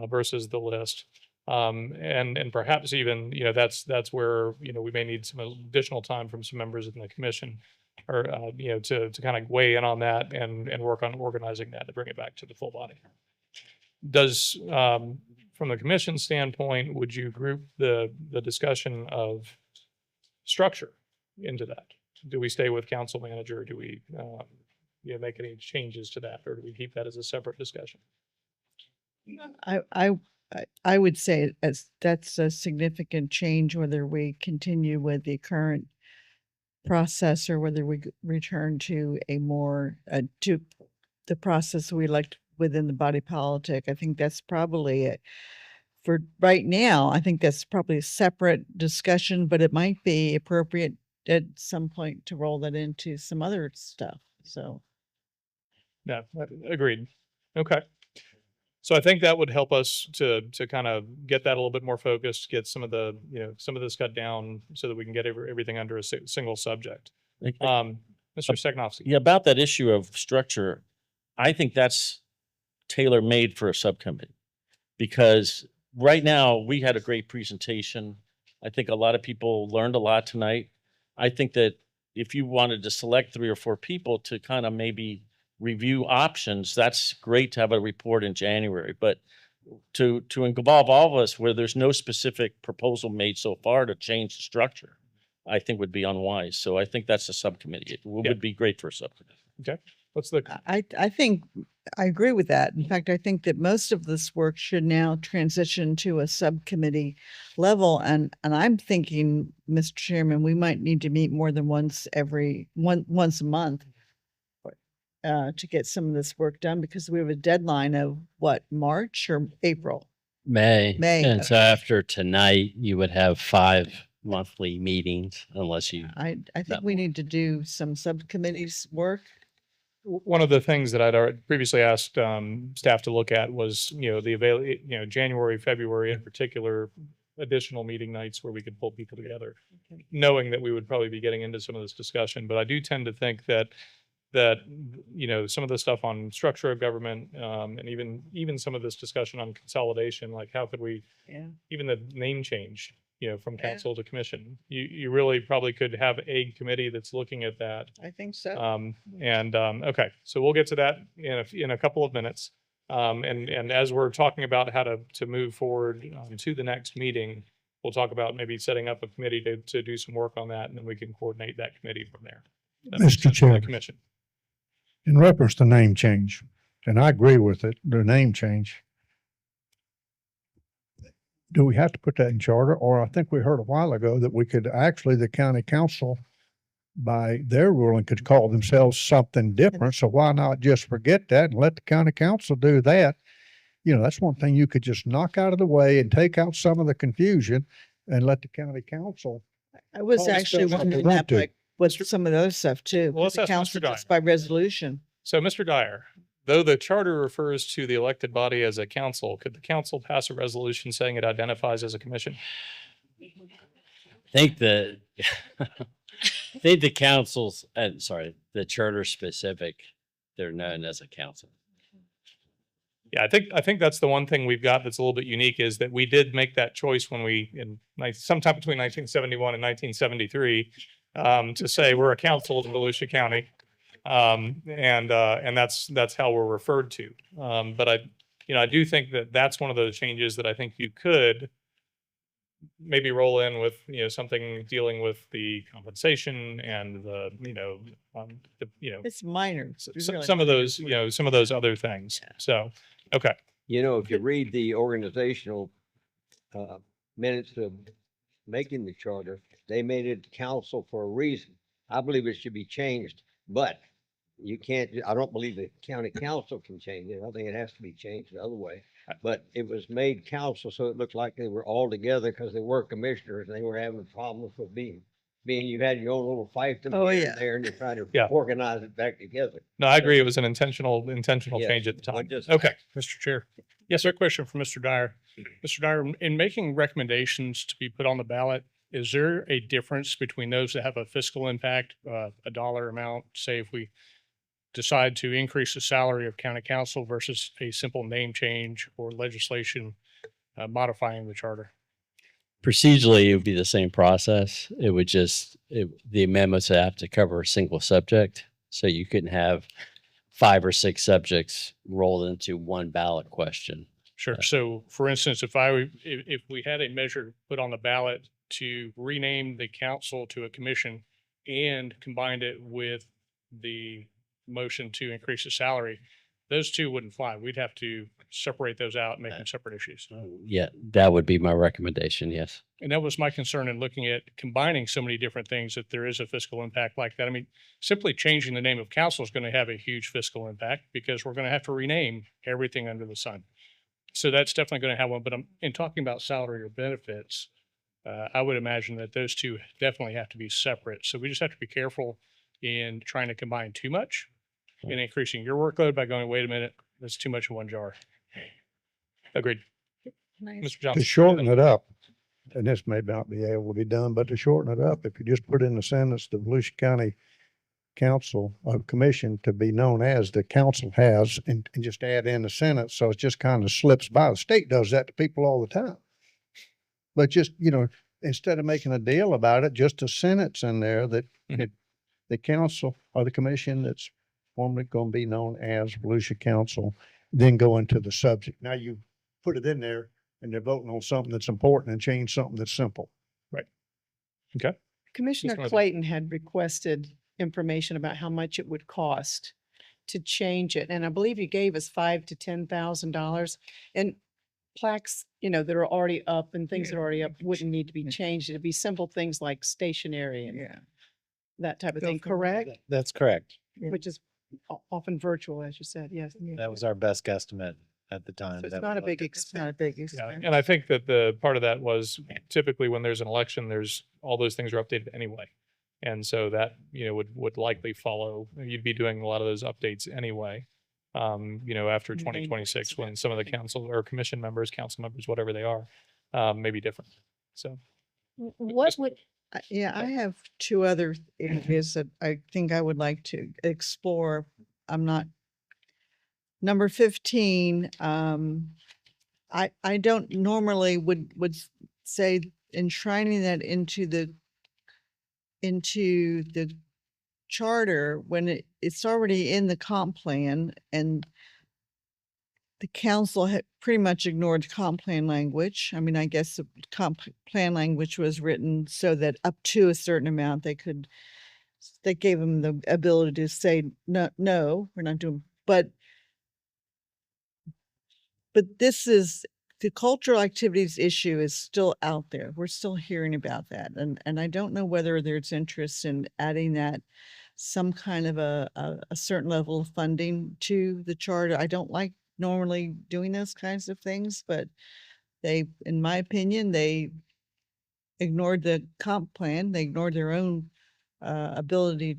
versus the list. And perhaps even, that's where, we may need some additional time from some members in the commission or, to kind of weigh in on that and work on organizing that to bring it back to the full body. Does, from the commission standpoint, would you group the discussion of structure into that? Do we stay with council manager? Do we, make any changes to that, or do we keep that as a separate discussion? I would say as that's a significant change, whether we continue with the current process or whether we return to a more, to the process we elect within the body politic. I think that's probably it. For right now, I think that's probably a separate discussion, but it might be appropriate at some point to roll that into some other stuff. So. Yeah, agreed. Okay. So I think that would help us to kind of get that a little bit more focused, get some of the, some of this cut down so that we can get everything under a single subject. Mr. Stegnovsky. Yeah, about that issue of structure, I think that's tailor-made for a subcommittee. Because right now, we had a great presentation. I think a lot of people learned a lot tonight. I think that if you wanted to select 3 or 4 people to kind of maybe review options, that's great to have a report in January. But to involve all of us where there's no specific proposal made so far to change the structure, I think would be unwise. So I think that's a subcommittee. It would be great for a subcommittee. Okay. What's the? I think I agree with that. In fact, I think that most of this work should now transition to a subcommittee level. And I'm thinking, Mr. Chairman, we might need to meet more than once a month to get some of this work done, because we have a deadline of what, March or April? May. May. And so after tonight, you would have 5 monthly meetings unless you. I think we need to do some subcommittees work. One of the things that I'd already previously asked staff to look at was, January, February in particular, additional meeting nights where we could pull people together, knowing that we would probably be getting into some of this discussion. But I do tend to think that some of the stuff on structure of government, and even some of this discussion on consolidation, like how could we, even the name change, from council to commission, you really probably could have a committee that's looking at that. I think so. Okay, so we'll get to that in a couple of minutes. And as we're talking about how to move forward to the next meeting, we'll talk about maybe setting up a committee to do some work on that, and then we can coordinate that committee from there. That makes Mr. sense for the Chair. Commission. In reference to name change, and I agree with it, the name change. Do we have to put that in charter? Or I think we heard a while ago that we could actually, the county council, by their ruling, could call themselves something different. So why not just forget that and let the county council do that? That's one thing you could just knock out of the way and take out some of the confusion and let the county council. I was call actually themselves what they wondering want that, to. like, with some of the other stuff too. Well, let's The ask Mr. council Dyer. just by resolution. So, Mr. Dyer, though the charter refers to the elected body as a council, could the council pass a resolution saying it identifies as a commission? I think the councils, the charter specific, they're known as a council. Yeah, I think that's the one thing we've got that's a little bit unique, is that we did make that choice when sometime between 1971 and 1973 to say we're a council in Volusia County, and that's how we're referred to. But I do think that that's one of those changes that I think you could maybe roll in with something dealing with the compensation and It's minor. It's really some of minor. those some of those other things. So okay. If you read the organizational minutes of making the charter, they made it council for a reason. I believe it should be changed, but you can't, I don't believe the county council can change it. I think it has to be changed the other way. But it was made council, so it looked like they were all together because they were commissioners and they were having problems with being Being you had your own little fiefdom Oh, here yeah. and there and you're trying to Yeah. organize it back together. No, I agree. It was an intentional Yes, change at the well, time. just- Okay, Mr. Chair. Yes, sir. Question from Mr. Dyer. Mr. Dyer, in making recommendations to be put on the ballot, is there a difference between those that have a fiscal impact, a dollar amount? Say if we decide to increase the salary of county council versus a simple name change or legislation modifying the charter? Procedurally, it would be the same process. It would just, the amendments would have to cover a single subject. So you couldn't have 5 or 6 subjects rolled into one ballot question. Sure. So for instance, if we had a measure put on the ballot to rename the council to a commission and combined it with the motion to increase the salary, those two wouldn't fly. We'd have to separate those out and make them separate issues. Yeah, that would be my recommendation. Yes. And that was my concern in looking at combining so many different things, that there is a fiscal impact like that. I mean, simply changing the name of council is going to have a huge fiscal impact because we're going to have to rename everything under the sun. So that's definitely going to have one. But in talking about salary or benefits, I would imagine that those two definitely have to be separate. So we just have to be careful in trying to combine too much and increasing your workload by going, wait a minute, that's too much in one jar. Agreed. Mr. To Johnson. shorten it up, and this may not be able to be done, but to shorten it up, if you just put in the sentence, the Volusia County Council Commission to be known as the council has, and just add in the sentence, so it just kind of slips by. The state does that to people all the time. But just, instead of making a deal about it, just a sentence in there that the council or the commission that's formally going to be known as Volusia Council, then go into the subject. Now you put it in there and they're voting on something that's important and change something that's simple. Right. Okay. Commissioner Murphy. Clayton had requested information about how much it would cost to change it. And I believe you gave us $5,000 to $10,000. And plaques, that are already up and things that are already up wouldn't need to be changed. It'd be simple things like stationery and that type of thing, correct? That's correct. Which is often virtual, as you said, yes. That was our best guesstimate at the time. So it's that not we a big looked at. expense. Not a big Yeah, expense. and I think that the part of that was typically when there's an election, there's all those things are updated anyway. And so that, would likely follow. You'd be doing a lot of those updates anyway. After 2026, when some of the council or commission members, council members, whatever they are, may be different. So What would, Yeah, I have two other areas that I think I would like to explore. Number 15, I don't normally would say enshrining that into the charter when it's already in the comp plan, and the council had pretty much ignored the comp plan language. I mean, I guess the comp plan language was written so that up to a certain amount they gave them the ability to say, no, we're not doing, but this is, the cultural activities issue is still out there. We're still hearing about that. And I don't know whether there's interest in adding that some kind of a certain level of funding to the charter. I don't like normally doing those kinds of things, but in my opinion, they ignored the comp plan. They ignored their own ability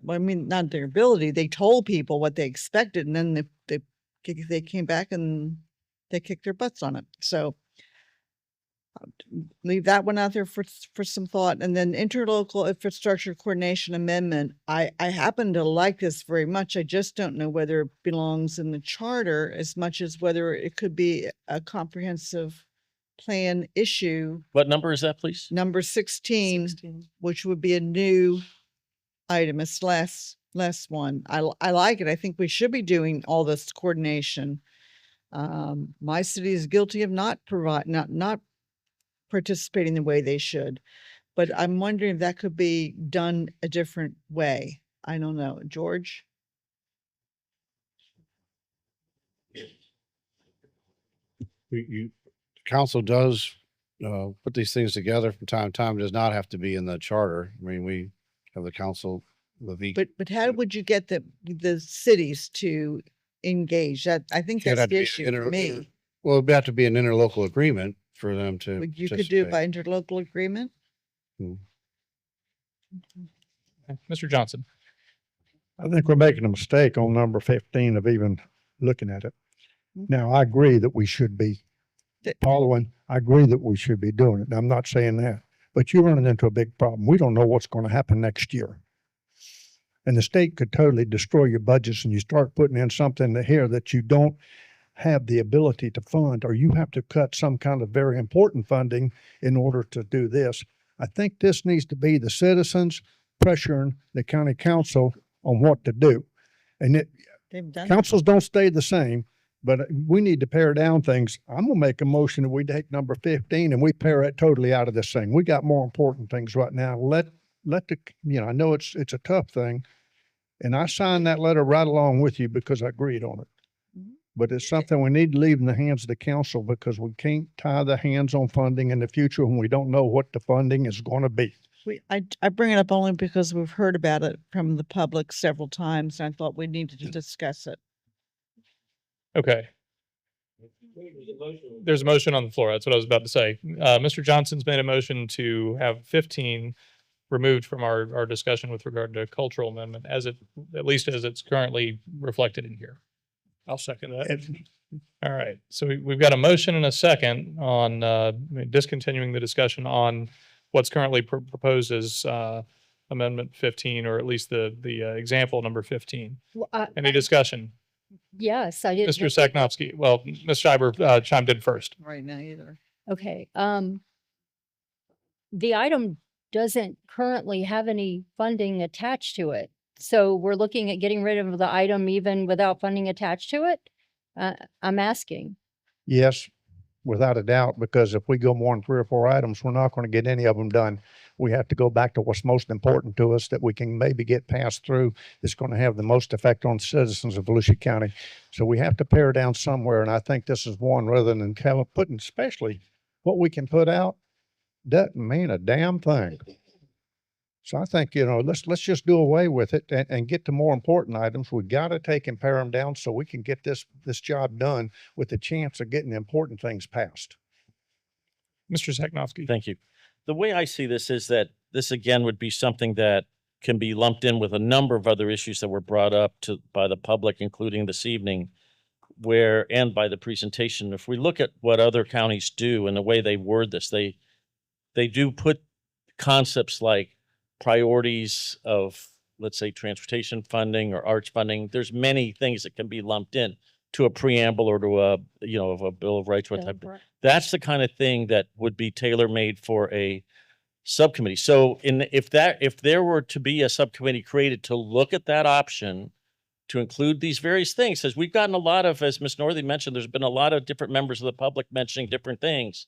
not their ability. They told people what they expected, and then they came back and they kicked their butts on it. So leave that one out there for some thought. And then interlocal infrastructure coordination amendment. I happen to like this very much. I just don't know whether it belongs in the charter as much as whether it could be a comprehensive plan issue. What number is that, please? Number 16, which would be a new item. It's less one. I like it. I think we should be doing all this coordination. My city is guilty of not participating the way they should, but I'm wondering if that could be done a different way. I don't know. George? Council does put these things together from time to time. It does not have to be in the charter. I mean, we have the council, But how would you get the cities to engage? That, I think It'd that's have to the be issue inter- for me. Well, it'd have to be an interlocal agreement for them to. You could do it by interlocal agreement? Mr. Johnson. I think we're making a mistake on number 15 of even looking at it. Now, I agree that we should be following, I agree that we should be doing it. I'm not saying that, but you're running into a big problem. We don't know what's going to happen next year. And the state could totally destroy your budgets and you start putting in something here that you don't have the ability to fund, or you have to cut some kind of very important funding in order to do this. I think this needs to be the citizens pressuring the county council on what to do. And They've done. councils don't stay the same, but we need to pare down things. I'm gonna make a motion that we take number 15 and we pare it totally out of this thing. We got more important things right now. Let the, I know it's a tough thing. And I signed that letter right along with you because I agreed on it. But it's something we need to leave in the hands of the council because we can't tie the hands on funding in the future when we don't know what the funding is going to be. I bring it up only because we've heard about it from the public several times, and I thought we needed to discuss it. Okay. There's a motion on the floor. That's what I was about to say. Mr. Johnson's made a motion to have 15 removed from our discussion with regard to cultural amendment at least as it's currently reflected in here. I'll second that. All right. So we've got a motion and a second on discontinuing the discussion on what's currently proposed as amendment 15, or at least the example number 15. Any discussion? Yes, I did. Mr. Saknowski. Well, Ms. Schreiber chimed in first. Right now either. Okay, the item doesn't currently have any funding attached to it. So we're looking at getting rid of the item even without funding attached to it? I'm asking. Yes, without a doubt, because if we go more than 3 or 4 items, we're not going to get any of them done. We have to go back to what's most important to us that we can maybe get passed through. That's going to have the most effect on citizens of Volusia County. So we have to pare down somewhere. And I think this is one rather than putting, especially what we can put out doesn't mean a damn thing. So I think, let's just do away with it and get to more important items. We got to take and pare them down so we can get this job done with the chance of getting the important things passed. Mr. Saknowski. Thank you. The way I see this is that this again would be something that can be lumped in with a number of other issues that were brought up by the public, including this evening, and by the presentation. If we look at what other counties do and the way they word this, they do put concepts like priorities of, let's say, transportation funding or arts funding. There's many things that can be lumped in to a preamble or to a Bill of Rights. That's the kind of thing that would be tailor-made for a subcommittee. So if there were to be a subcommittee created to look at that option to include these various things, as we've gotten a lot of, as Ms. Northey mentioned, there's been a lot of different members of the public mentioning different things.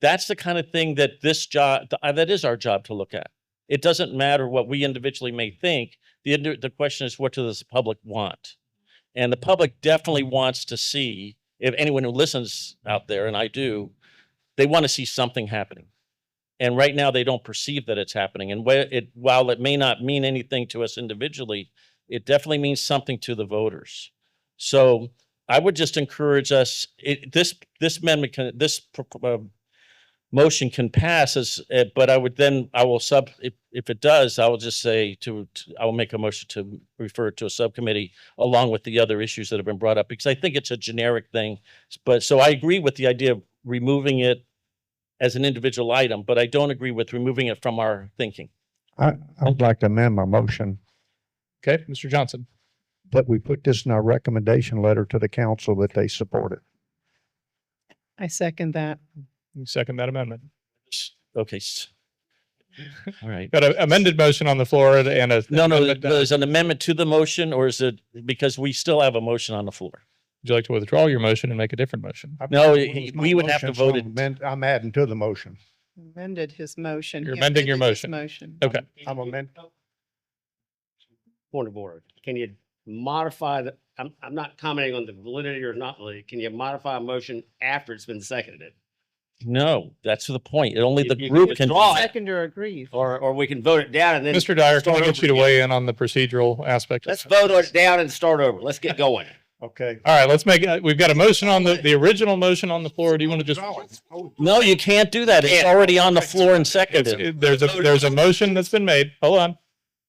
That's the kind of thing that that is our job to look at. It doesn't matter what we individually may think. The question is, what does the public want? And the public definitely wants to see, if anyone who listens out there, and I do, they want to see something happening. And right now they don't perceive that it's happening. And while it may not mean anything to us individually, it definitely means something to the voters. So I would just encourage us, this amendment motion can pass but if it does, I will just say I will make a motion to refer it to a subcommittee along with the other issues that have been brought up, because I think it's a generic thing. But so I agree with the idea of removing it as an individual item, but I don't agree with removing it from our thinking. I would like to amend my motion. Okay, Mr. Johnson. That we put this in our recommendation letter to the council that they support it. I second that. You second that amendment. Okay. All right. Got an amended motion on the floor and a no. There's an amendment to the motion, or is it because we still have a motion on the floor? Would you like to withdraw your motion and make a different motion? No, we would have to vote it. I'm adding to the motion. Amended his motion. You're He amending your amended his motion. Okay. I'm amending. Point of order. Can you modify I'm not commenting on the validity or not validity. Can you modify a motion after it's been seconded? No, that's the point. Only the You group can. withdraw it, Seconder agrees. or we can vote it down and then. Mr. Dyer, can I start get over you to again. weigh in on the procedural aspect? Let's vote it down and start over. Let's get going. Okay. All right, let's make, we've got a motion on the original motion on the floor. Do you want to just? No, you can't do that. It's already on the floor and seconded. There's a motion that's been made. Hold on.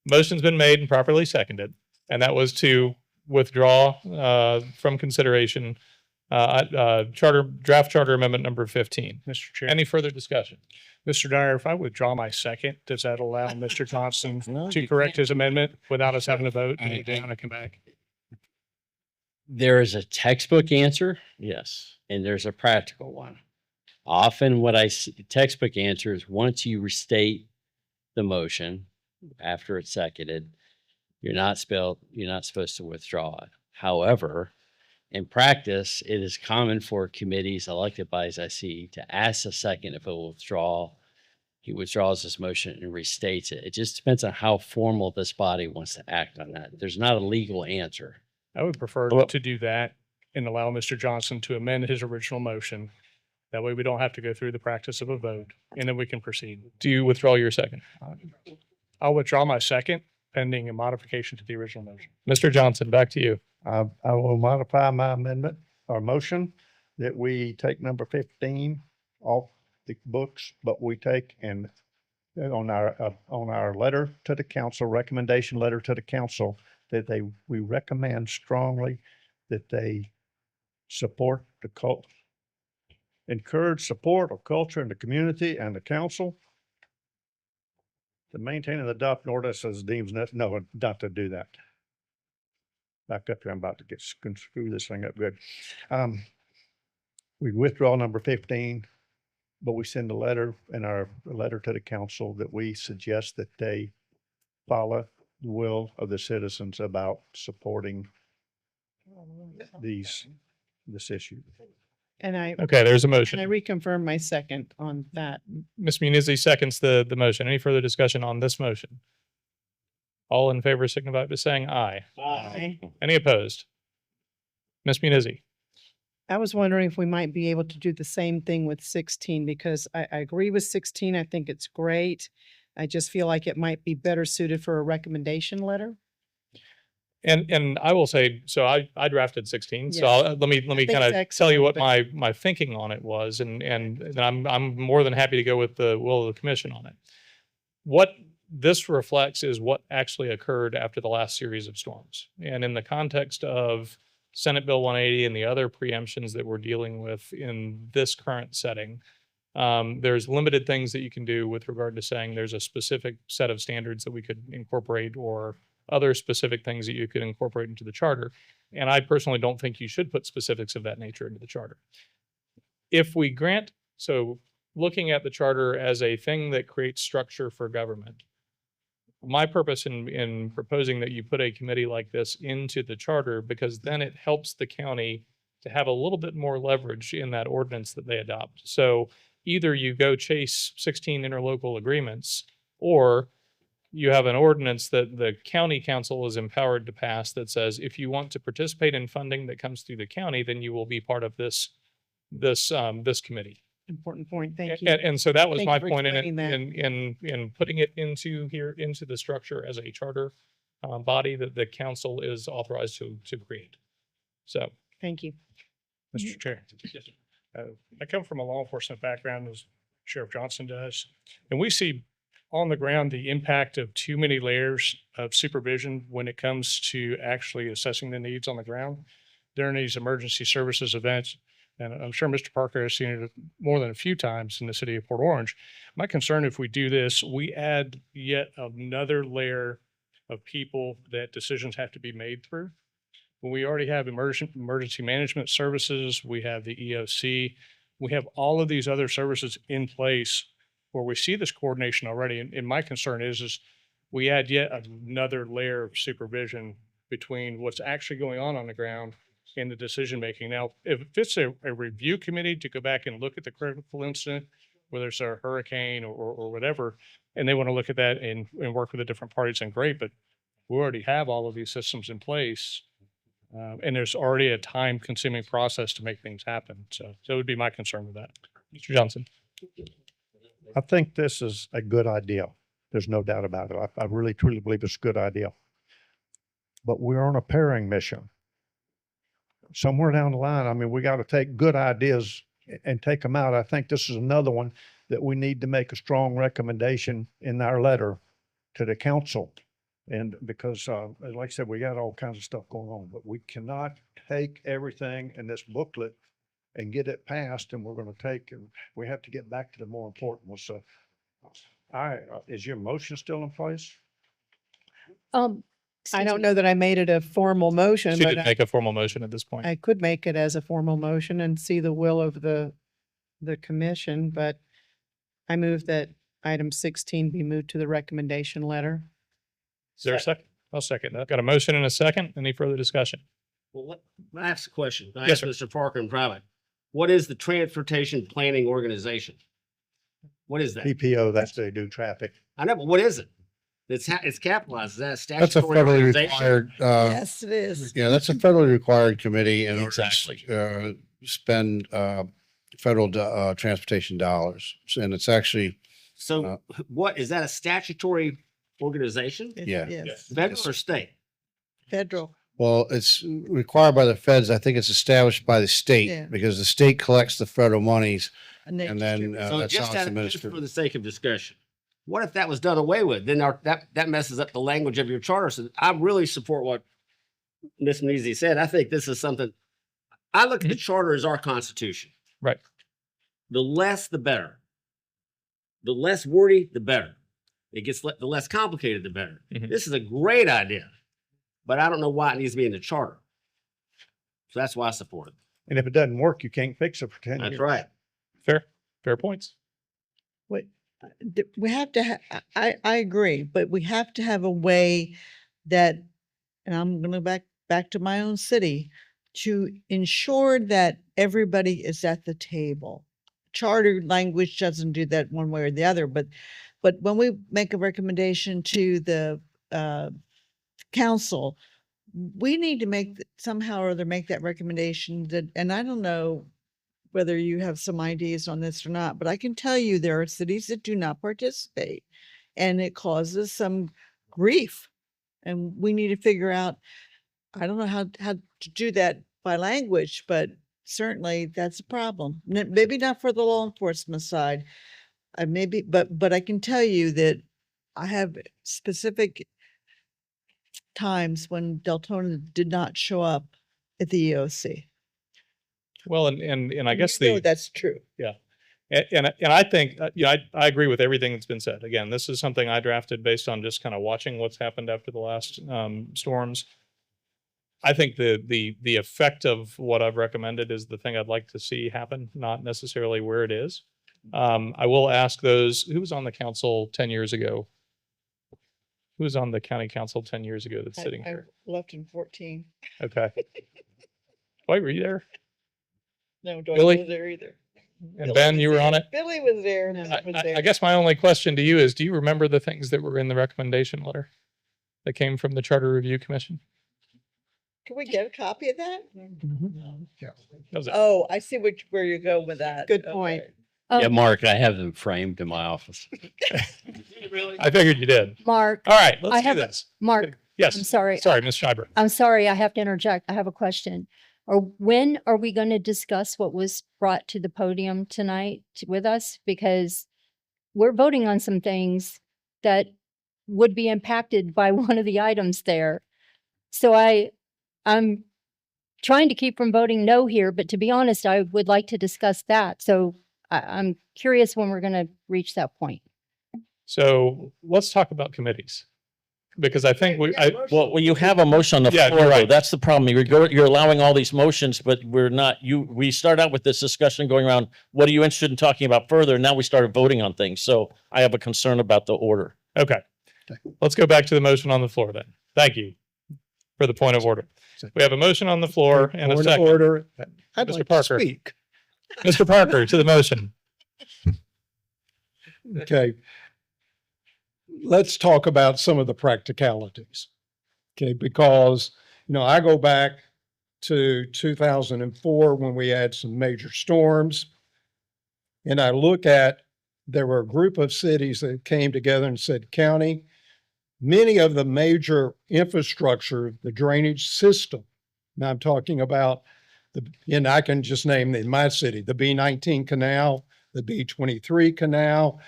Motion's been made and properly seconded. And that was to withdraw from consideration draft charter amendment number 15. Mr. Chair. Any further discussion? Mr. Dyer, if I withdraw my second, does that allow Mr. Johnson No, to you correct his amendment without us having to vote and go down and come back? There is a textbook answer Yes. and there's a practical one. Often what I see, textbook answer is once you restate the motion after it's seconded, you're not supposed to withdraw it. However, in practice, it is common for committees elected by, as I see, to ask the second if it will withdraw. He withdraws this motion and restates it. It just depends on how formal this body wants to act on that. There's not a legal answer. I would prefer Well- to do that and allow Mr. Johnson to amend his original motion. That way we don't have to go through the practice of a vote and then we can proceed. Do you withdraw your second? I'll withdraw my second pending a modification to the original motion. Mr. Johnson, back to you. I will modify my amendment or motion that we take number 15 off the books, but we take and on our letter to the council, recommendation letter to the council, that we recommend strongly that they support encourage support of culture in the community and the council to maintain and adopt an ordinance as deems no, not to do that. Back up here, I'm about to screw this thing up good. We withdraw number 15, but we send a letter in our letter to the council that we suggest that they follow the will of the citizens about supporting this issue. And I, Okay, there's a and I motion. reconfirm my second on that. Ms. Munizzi seconds the motion. Any further discussion on this motion? All in favor signify by saying aye. Aye. Any opposed? Ms. Munizzi? I was wondering if we might be able to do the same thing with 16 because I agree with 16. I think it's great. I just feel like it might be better suited for a recommendation letter. And I will say, so I drafted 16, so Yes. let me think kind of it's tell you what excellent, my thinking on it was, and then I'm more than happy to go with the will of the commission on it. What this reflects is what actually occurred after the last series of storms. And in the context of Senate Bill 180 and the other preemptions that we're dealing with in this current setting, there's limited things that you can do with regard to saying there's a specific set of standards that we could incorporate or other specific things that you could incorporate into the charter. And I personally don't think you should put specifics of that nature into the charter. If we grant, so looking at the charter as a thing that creates structure for government, my purpose in proposing that you put a committee like this into the charter, because then it helps the county to have a little bit more leverage in that ordinance that they adopt. So either you go chase 16 interlocal agreements, or you have an ordinance that the county council is empowered to pass that says, if you want to participate in funding that comes through the county, then you will be part of this committee. Important point. Thank you. And so that was Thank my you for point explaining that. in putting it into the structure as a charter body that the council is authorized to create. So. Thank you. Mr. Chair. I come from a law enforcement background as Sheriff Johnson does, and we see on the ground the impact of too many layers of supervision when it comes to actually assessing the needs on the ground during these emergency services events. And I'm sure Mr. Parker has seen it more than a few times in the city of Port Orange. My concern, if we do this, we add yet another layer of people that decisions have to be made through. When we already have emergency management services, we have the EOC, we have all of these other services in place where we see this coordination already. And my concern is we add yet another layer of supervision between what's actually going on the ground and the decision-making. Now, if it's a review committee to go back and look at the critical incident, whether it's a hurricane or whatever, and they want to look at that and work with the different parties, then great, but we already have all of these systems in place. And there's already a time-consuming process to make things happen. So that would be my concern with that. Mr. Johnson. I think this is a good idea. There's no doubt about it. I really truly believe it's a good idea. But we're on a pairing mission. somewhere down the line, I mean, we got to take good ideas and take them out. I think this is another one that we need to make a strong recommendation in our letter to the council. And because, like I said, we got all kinds of stuff going on, but we cannot take everything in this booklet and get it passed, and we're going to take, and we have to get back to the more important ones. So is your motion still in place? I don't know that I made it a formal motion, She but didn't make a formal motion at this point. I could make it as a formal motion and see the will of the commission, but I move that item 16 be moved to the recommendation letter. Is there a second? I'll second that. Got a motion and a second. Any further discussion? Well, I ask a question. I Yes, asked sir. Mr. Parker in private. What is the Transportation Planning Organization? What is that? PPO, that's they do traffic. I know, but what is it? It's capitalized. Is that a That's a statutory federally organization? required, Yes, it is. yeah, that's a federally required committee in order Exactly. to spend federal transportation dollars. And it's actually, So what, is that a statutory organization? Yeah. Yes, Federal or state? federal. well, it's required by the feds. I think it's established by the Yeah. state because the state collects the federal monies And they and then distribute. So that's just how it's just administered. for the sake of discussion, what if that was done away with? Then that messes up the language of your charter. So I really support what Ms. Measy said. I think this is something, I look at the charter as our constitution. Right. The less, the better. The less wordy, the better. It gets the less complicated, the better. Mhm. This is a great idea, but I don't know why it needs to be in the charter. So that's why I support it. And if it doesn't work, you can't fix it for 10 years. That's right. Fair points. Wait, we have to, I agree, but we have to have a way that, and I'm going to back to my own city, to ensure that everybody is at the table. Charter language doesn't do that one way or the other, but when we make a recommendation to the council, we need to somehow or other make that recommendation that, and I don't know whether you have some ideas on this or not, but I can tell you there are cities that do not participate and it causes some grief. And we need to figure out, I don't know how to do that by language, but certainly that's a problem. Maybe not for the law enforcement side. But I can tell you that I have specific times when Deltona did not show up at the EOC. Well, and I guess You know that's true. Yeah. And I think, I agree with everything that's been said. Again, this is something I drafted based on just kind of watching what's happened after the last storms. I think the effect of what I've recommended is the thing I'd like to see happen, not necessarily where it is. I will ask those, who was on the council 10 years ago? Who was on the county council 10 years ago that's sitting I here? left in 14. Okay. Wait, were you there? No, Dwight Billy? wasn't there either. And Ben, you were on it? Billy was there. And I was there. I guess my only question to you is, do you remember the things that were in the recommendation letter that came from the Charter Review Commission? Can we get a copy of that? That was it. Oh, I see where you're going with that. Good point. Yeah, Mark, I have them framed in my office. I figured you did. Mark. All right, I let's do have this. Mark. Yes. I'm sorry. Sorry, Ms. Schreiber. I'm sorry, I have to interject. I have a question. Or when are we going to discuss what was brought to the podium tonight with us? Because we're voting on some things that would be impacted by one of the items there. So I'm trying to keep from voting no here, but to be honest, I would like to discuss that. So I'm curious when we're going to reach that point. So let's talk about committees. Because I think Well, you have a motion on the Yeah, floor, you're though. right. That's the problem. You're allowing all these motions, but we start out with this discussion going around, what are you interested in talking about further? And now we started voting on things. So I have a concern about the order. Okay. Let's go back to the motion on the floor then. Thank you for the point of order. We have a motion on the floor and a Point of second. order. I'd Mr. like to Parker. speak. Mr. Parker, to the motion. Okay. Let's talk about some of the practicalities. Okay, because, I go back to 2004 when we had some major storms. And I look at, there were a group of cities that came together and said, county, many of the major infrastructure, the drainage system, now I'm talking about And I can just name in my city, the B19 canal, the B23 canal.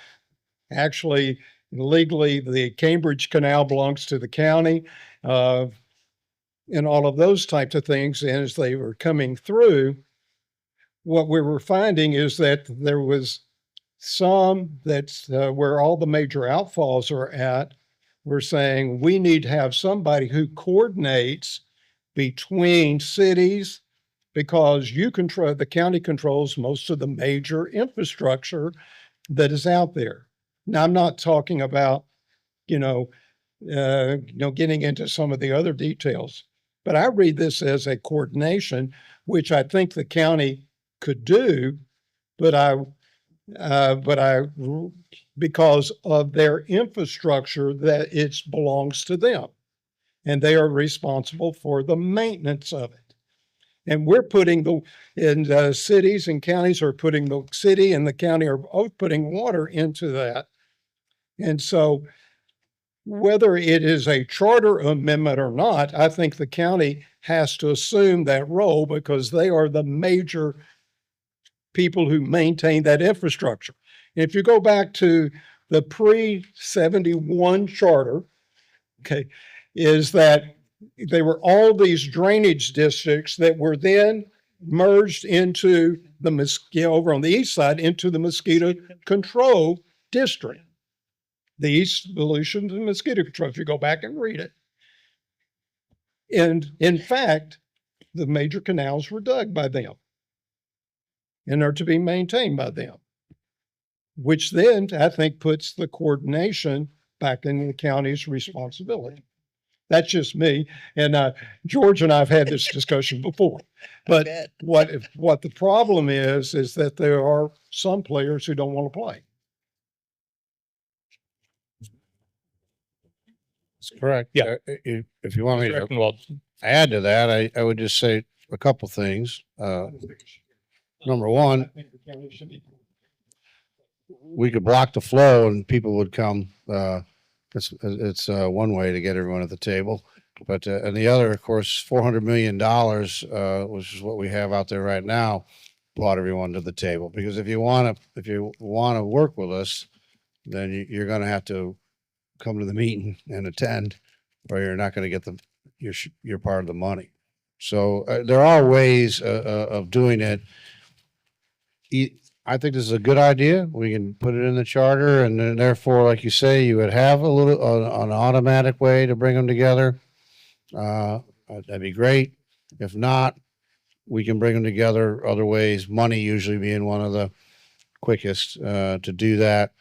Actually, legally, the Cambridge Canal belongs to the county, and all of those types of things. And as they were coming through, what we were finding is that there was some that's where all the major outfalls are at. We're saying we need to have somebody who coordinates between cities, because the county controls most of the major infrastructure that is out there. Now, I'm not talking about, getting into some of the other details, but I read this as a coordination, which I think the county could do, but because of their infrastructure, that it belongs to them, and they are responsible for the maintenance of it. And we're putting cities and counties are putting, the city and the county are both putting water into that. And so whether it is a charter amendment or not, I think the county has to assume that role, because they are the major people who maintain that infrastructure. If you go back to the pre-71 charter, okay, is that they were all these drainage districts that were then merged into over on the east side, into the mosquito control district. The East Volusia Mosquito Control, if you go back and read it. And in fact, the major canals were dug by them and are to be maintained by them, which then I think puts the coordination back in the county's responsibility. That's just me. And George and I have had this discussion before. But what the problem is that there are some players who don't want to play. That's correct. Yeah. If you want me Mr. to Eckenwald. add to that, I would just say a couple things. Number one, we could block the flow and people would come. It's one way to get everyone at the table. But and the other, of course, $400 million, which is what we have out there right now, brought everyone to the table. Because if you want to work with us, then you're going to have to come to the meeting and attend, or you're not going to get your part of the money. So there are ways of doing it. I think this is a good idea. We can put it in the charter, and then therefore, like you say, you would have an automatic way to bring them together. That'd be great. If not, we can bring them together other ways, money usually being one of the quickest to do that.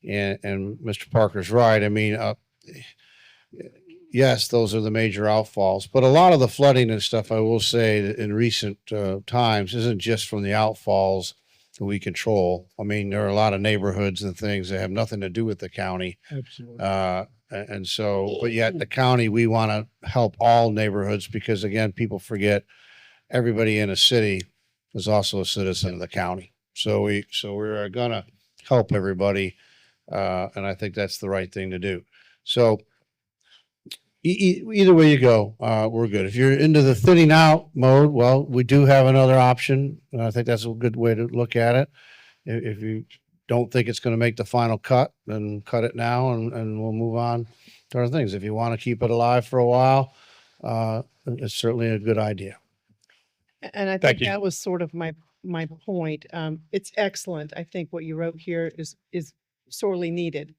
And Mr. Parker's right. I mean, yes, those are the major outfalls, but a lot of the flooding and stuff, I will say, in recent times isn't just from the outfalls that we control. I mean, there are a lot of neighborhoods and things that have nothing to do with the county. Absolutely. And so, but yet the county, we want to help all neighborhoods, because again, people forget everybody in a city is also a citizen of the county. So we're gonna help everybody. And I think that's the right thing to do. So either way you go, we're good. If you're into the thinning out mode, well, we do have another option. And I think that's a good way to look at it. If you don't think it's going to make the final cut, then cut it now and we'll move on to other things. If you want to keep it alive for a while, it's certainly a good idea. And I think that was sort of my point. It's excellent. I think what you wrote here is sorely needed,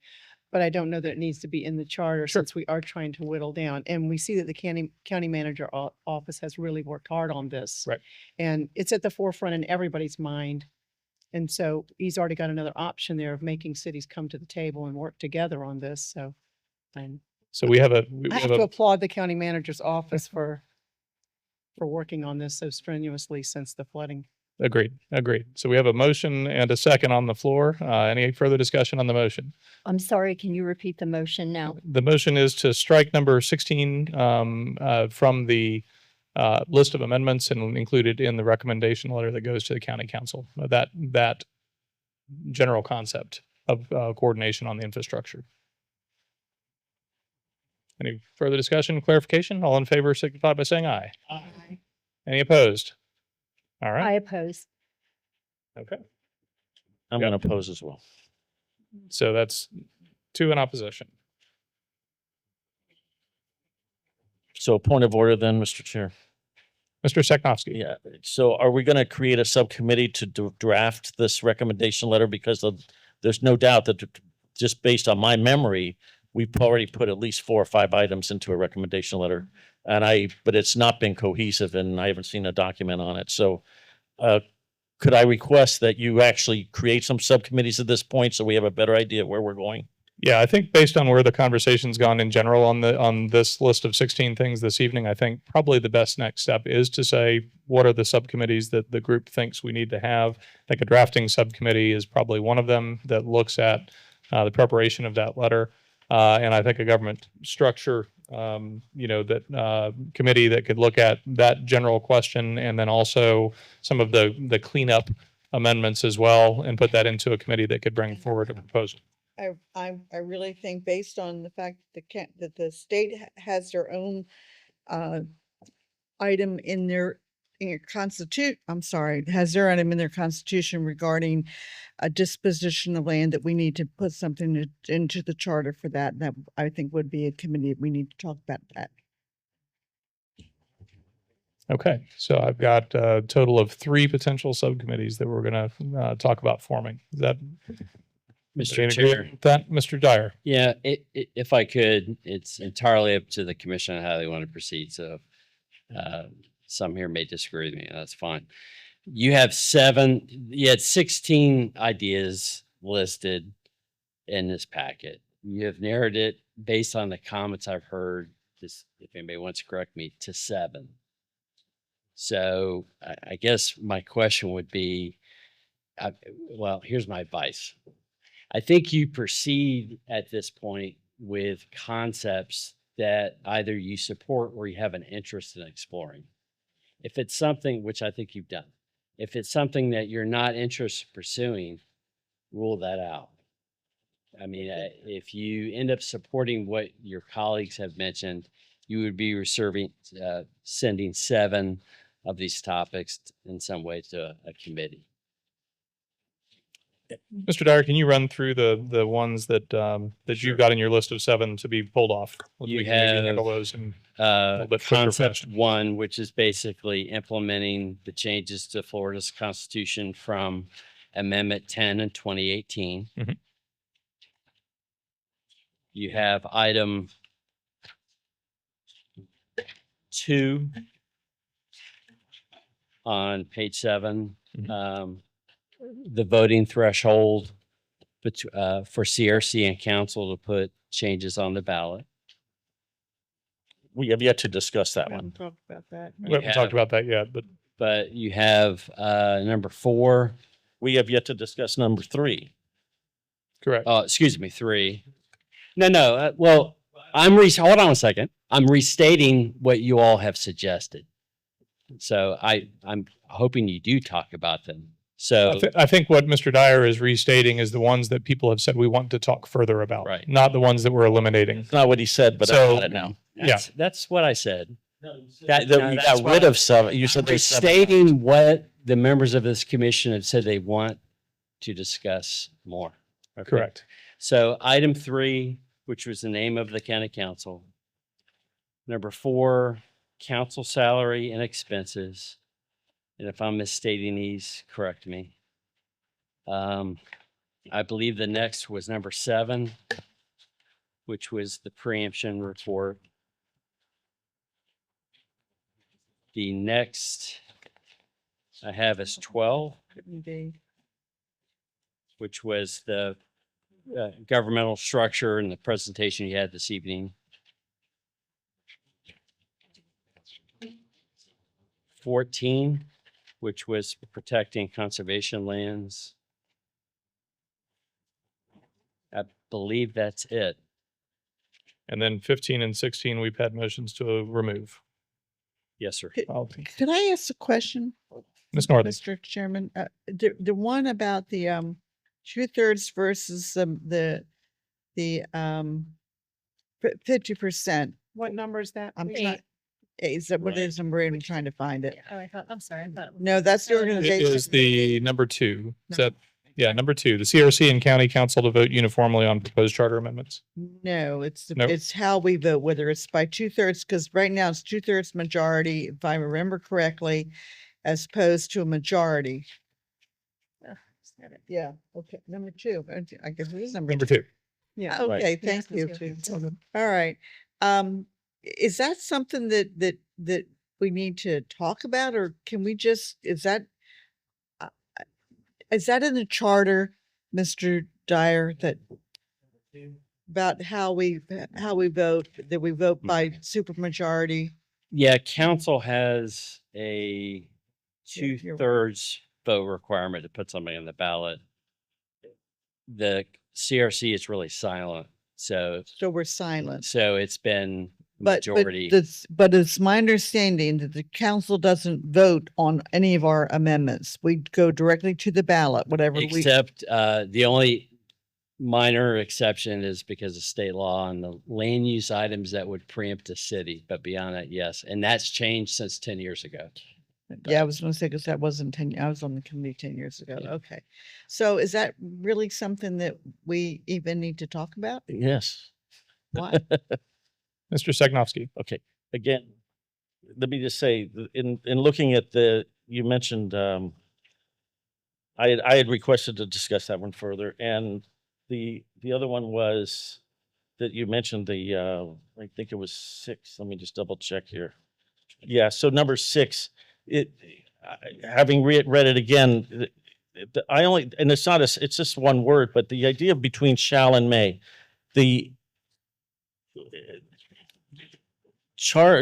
but I don't know that it needs to be in the charter since we are trying to whittle down. And we see that the county manager office has really worked hard on this. Right. And it's at the forefront in everybody's mind. And so he's already got another option there of making cities come to the table and work together on this. So we have a, I have to applaud the county manager's office for working on this so strenuously since the flooding. Agreed. So we have a motion and a second on the floor. Any further discussion on the motion? I'm sorry, can you repeat the motion now? The motion is to strike number 16 from the list of amendments and include it in the recommendation letter that goes to the county council. That general concept of coordination on the infrastructure. Any further discussion, clarification? All in favor signify by saying aye. Aye. Any opposed? All I right. oppose. Okay. I'm Yep. going to oppose as well. So that's 2 in opposition. So point of order then, Mr. Chair. Mr. Seknowski. Yeah. So are we going to create a subcommittee to draft this recommendation letter? Because there's no doubt that just based on my memory, we've already put at least 4 or 5 items into a recommendation letter. But it's not been cohesive and I haven't seen a document on it. So, could I request that you actually create some subcommittees at this point so we have a better idea of where we're going? Yeah, I think based on where the conversation's gone in general on this list of 16 things this evening, I think probably the best next step is to say, what are the subcommittees that the group thinks we need to have? I think a drafting subcommittee is probably one of them that looks at the preparation of that letter. And I think a government structure, that committee that could look at that general question and then also some of the cleanup amendments as well and put that into a committee that could bring forward a proposal. I really think based on the fact that the state has their own item in their has their item in their constitution regarding a disposition of land, that we need to put something into the charter for that. That I think would be a committee. We need to talk about that. Okay, so I've got a total of 3 potential subcommittees that we're going to talk about forming. Is that Mr. in agreement Chair. with that, Mr. Dyer? Yeah, if I could, it's entirely up to the commission on how they want to proceed. So some here may disagree with me, and that's fine. You had 16 ideas listed in this packet. You have narrowed it based on the comments I've heard, just if anybody wants to correct me, to 7. So I guess my question would be, well, here's my advice. I think you proceed at this point with concepts that either you support or you have an interest in exploring. If it's something, which I think you've done, if it's something that you're not interested in pursuing, rule that out. I mean, if you end up supporting what your colleagues have mentioned, you would be sending 7 of these topics in some way to a committee. Mr. Dyer, can you run through the ones that you've got in your list of 7 to be pulled off? You We can maybe have handle those in a little bit quicker concept fashion. 1, which is basically implementing the changes to Florida's constitution from Amendment 10 in 2018. Mhm. You have item 2 on page 7, the voting threshold for CRC and council to put changes on the ballot. We have yet to discuss that We one. haven't talked about that. We haven't talked about that yet, But you have number 4. We have yet to discuss number 3. Correct. Oh, excuse me, 3. No. Well, hold on a second. I'm restating what you all have suggested. So I'm hoping you do talk about them. So I think what Mr. Dyer is restating is the ones that people have said we want to talk further about, Right. not the ones that we're eliminating. It's not what he said, but I So- got it now. that's what I said. You got rid of 7. You said there's 7. Restating what the members of this commission have said they want to discuss more. Okay? Correct. So item 3, which was the name of the county council. Number 4, council salary and expenses. And if I'm misstating these, correct me. I believe the next was number 7, which was the preemption report. The next I have is 12, Couldn't be. which was the governmental structure and the presentation you had this evening. 14, which was protecting conservation lands. I believe that's it. And then 15 and 16, we've had motions to remove. Yes, sir. Could I ask a question? Ms. Northey. Mr. Chairman, the one about the 2/3 versus the 50%. What number is that? I'm please? trying, Is that what it Right. is? I'm really trying to find it. Oh, I'm sorry. I thought. No, that's the It organization. is the number 2. Is No. that, yeah, number 2, the CRC and county council to vote uniformly on proposed charter amendments. No, it's, Nope. it's how we vote, whether it's by 2/3, because right now it's 2/3 majority, if I remember correctly, as opposed to a majority. Yeah, okay, number 2. I guess it is number Number 2. 2. Yeah, Right. okay, Yeah, thank you. that's All right. Is that something that we need to talk about, or can we just, uh, is that in the charter, Mr. Dyer, that about how we vote, that we vote by supermajority? Yeah, council has a Yeah, you're- 2/3 vote requirement to put something on the ballot. The CRC is really silent, so So we're silent. it's been But majority. but it's my understanding that the council doesn't vote on any of our amendments. We go directly to the ballot, whatever we. Except the only minor exception is because of state law on the land use items that would preempt a city. But beyond that, yes. And that's changed since 10 years ago. Yeah, I was gonna say, because that wasn't I was on the committee 10 years ago. Okay. So is that really something that we even need to talk about? Yes. Why? Mr. Segnovsky. Okay, again, let me just say, in looking at you mentioned, I had requested to discuss that one further, and the other one was that you mentioned I think it was 6, let me just double check here. Yeah, so number 6, having read it again, I only, and it's not it's just one word, but the idea between shall and may,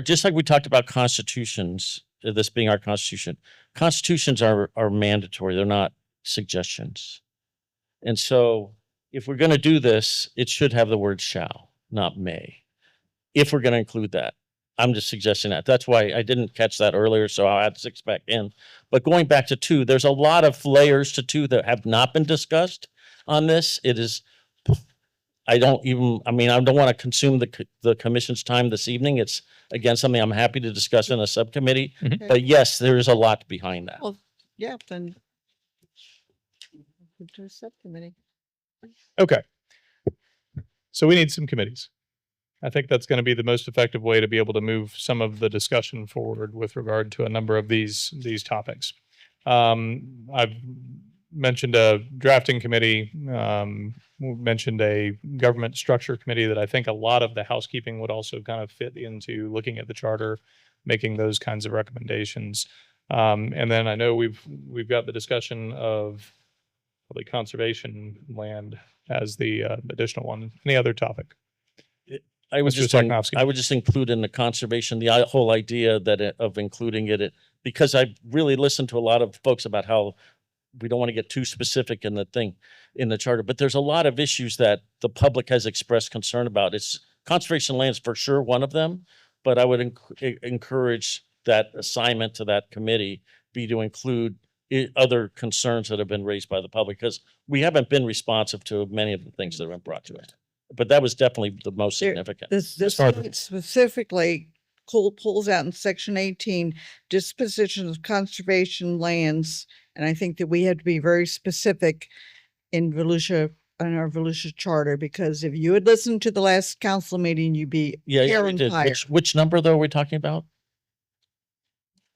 just like we talked about constitutions, this being our constitution, constitutions are mandatory. They're not suggestions. And so if we're going to do this, it should have the word shall, not may, if we're going to include that. I'm just suggesting that. That's why I didn't catch that earlier, so I'll add 6 back in. But going back to 2, there's a lot of layers to 2 that have not been discussed on this. It is, I don't want to consume the commission's time this evening. It's, again, something I'm happy to discuss in a subcommittee. Mhm. But yes, there is a lot behind that. Well, yeah, then. To a subcommittee. Okay. So we need some committees. I think that's going to be the most effective way to be able to move some of the discussion forward with regard to a number of these topics. I've mentioned a drafting committee, mentioned a government structure committee that I think a lot of the housekeeping would also kind of fit into looking at the charter, making those kinds of recommendations. And then I know we've got the discussion of probably conservation land as the additional one. Any other topic? I would Mr. just Tarkowski. I would just include in the conservation the whole idea of including it, because I've really listened to a lot of folks about how we don't want to get too specific in the charter, but there's a lot of issues that the public has expressed concern about. It's conservation lands for sure, one of them, but I would encourage that assignment to that committee be to include other concerns that have been raised by the public, because we haven't been responsive to many of the things that have been brought to us. But that was definitely the most significant. This point specifically pulls out in section 18, disposition of conservation lands. And I think that we have to be very specific in our Volusia charter, because if you had listened to the last council meeting, you'd be Yeah, hair we on did. fire. Which number though are we talking about?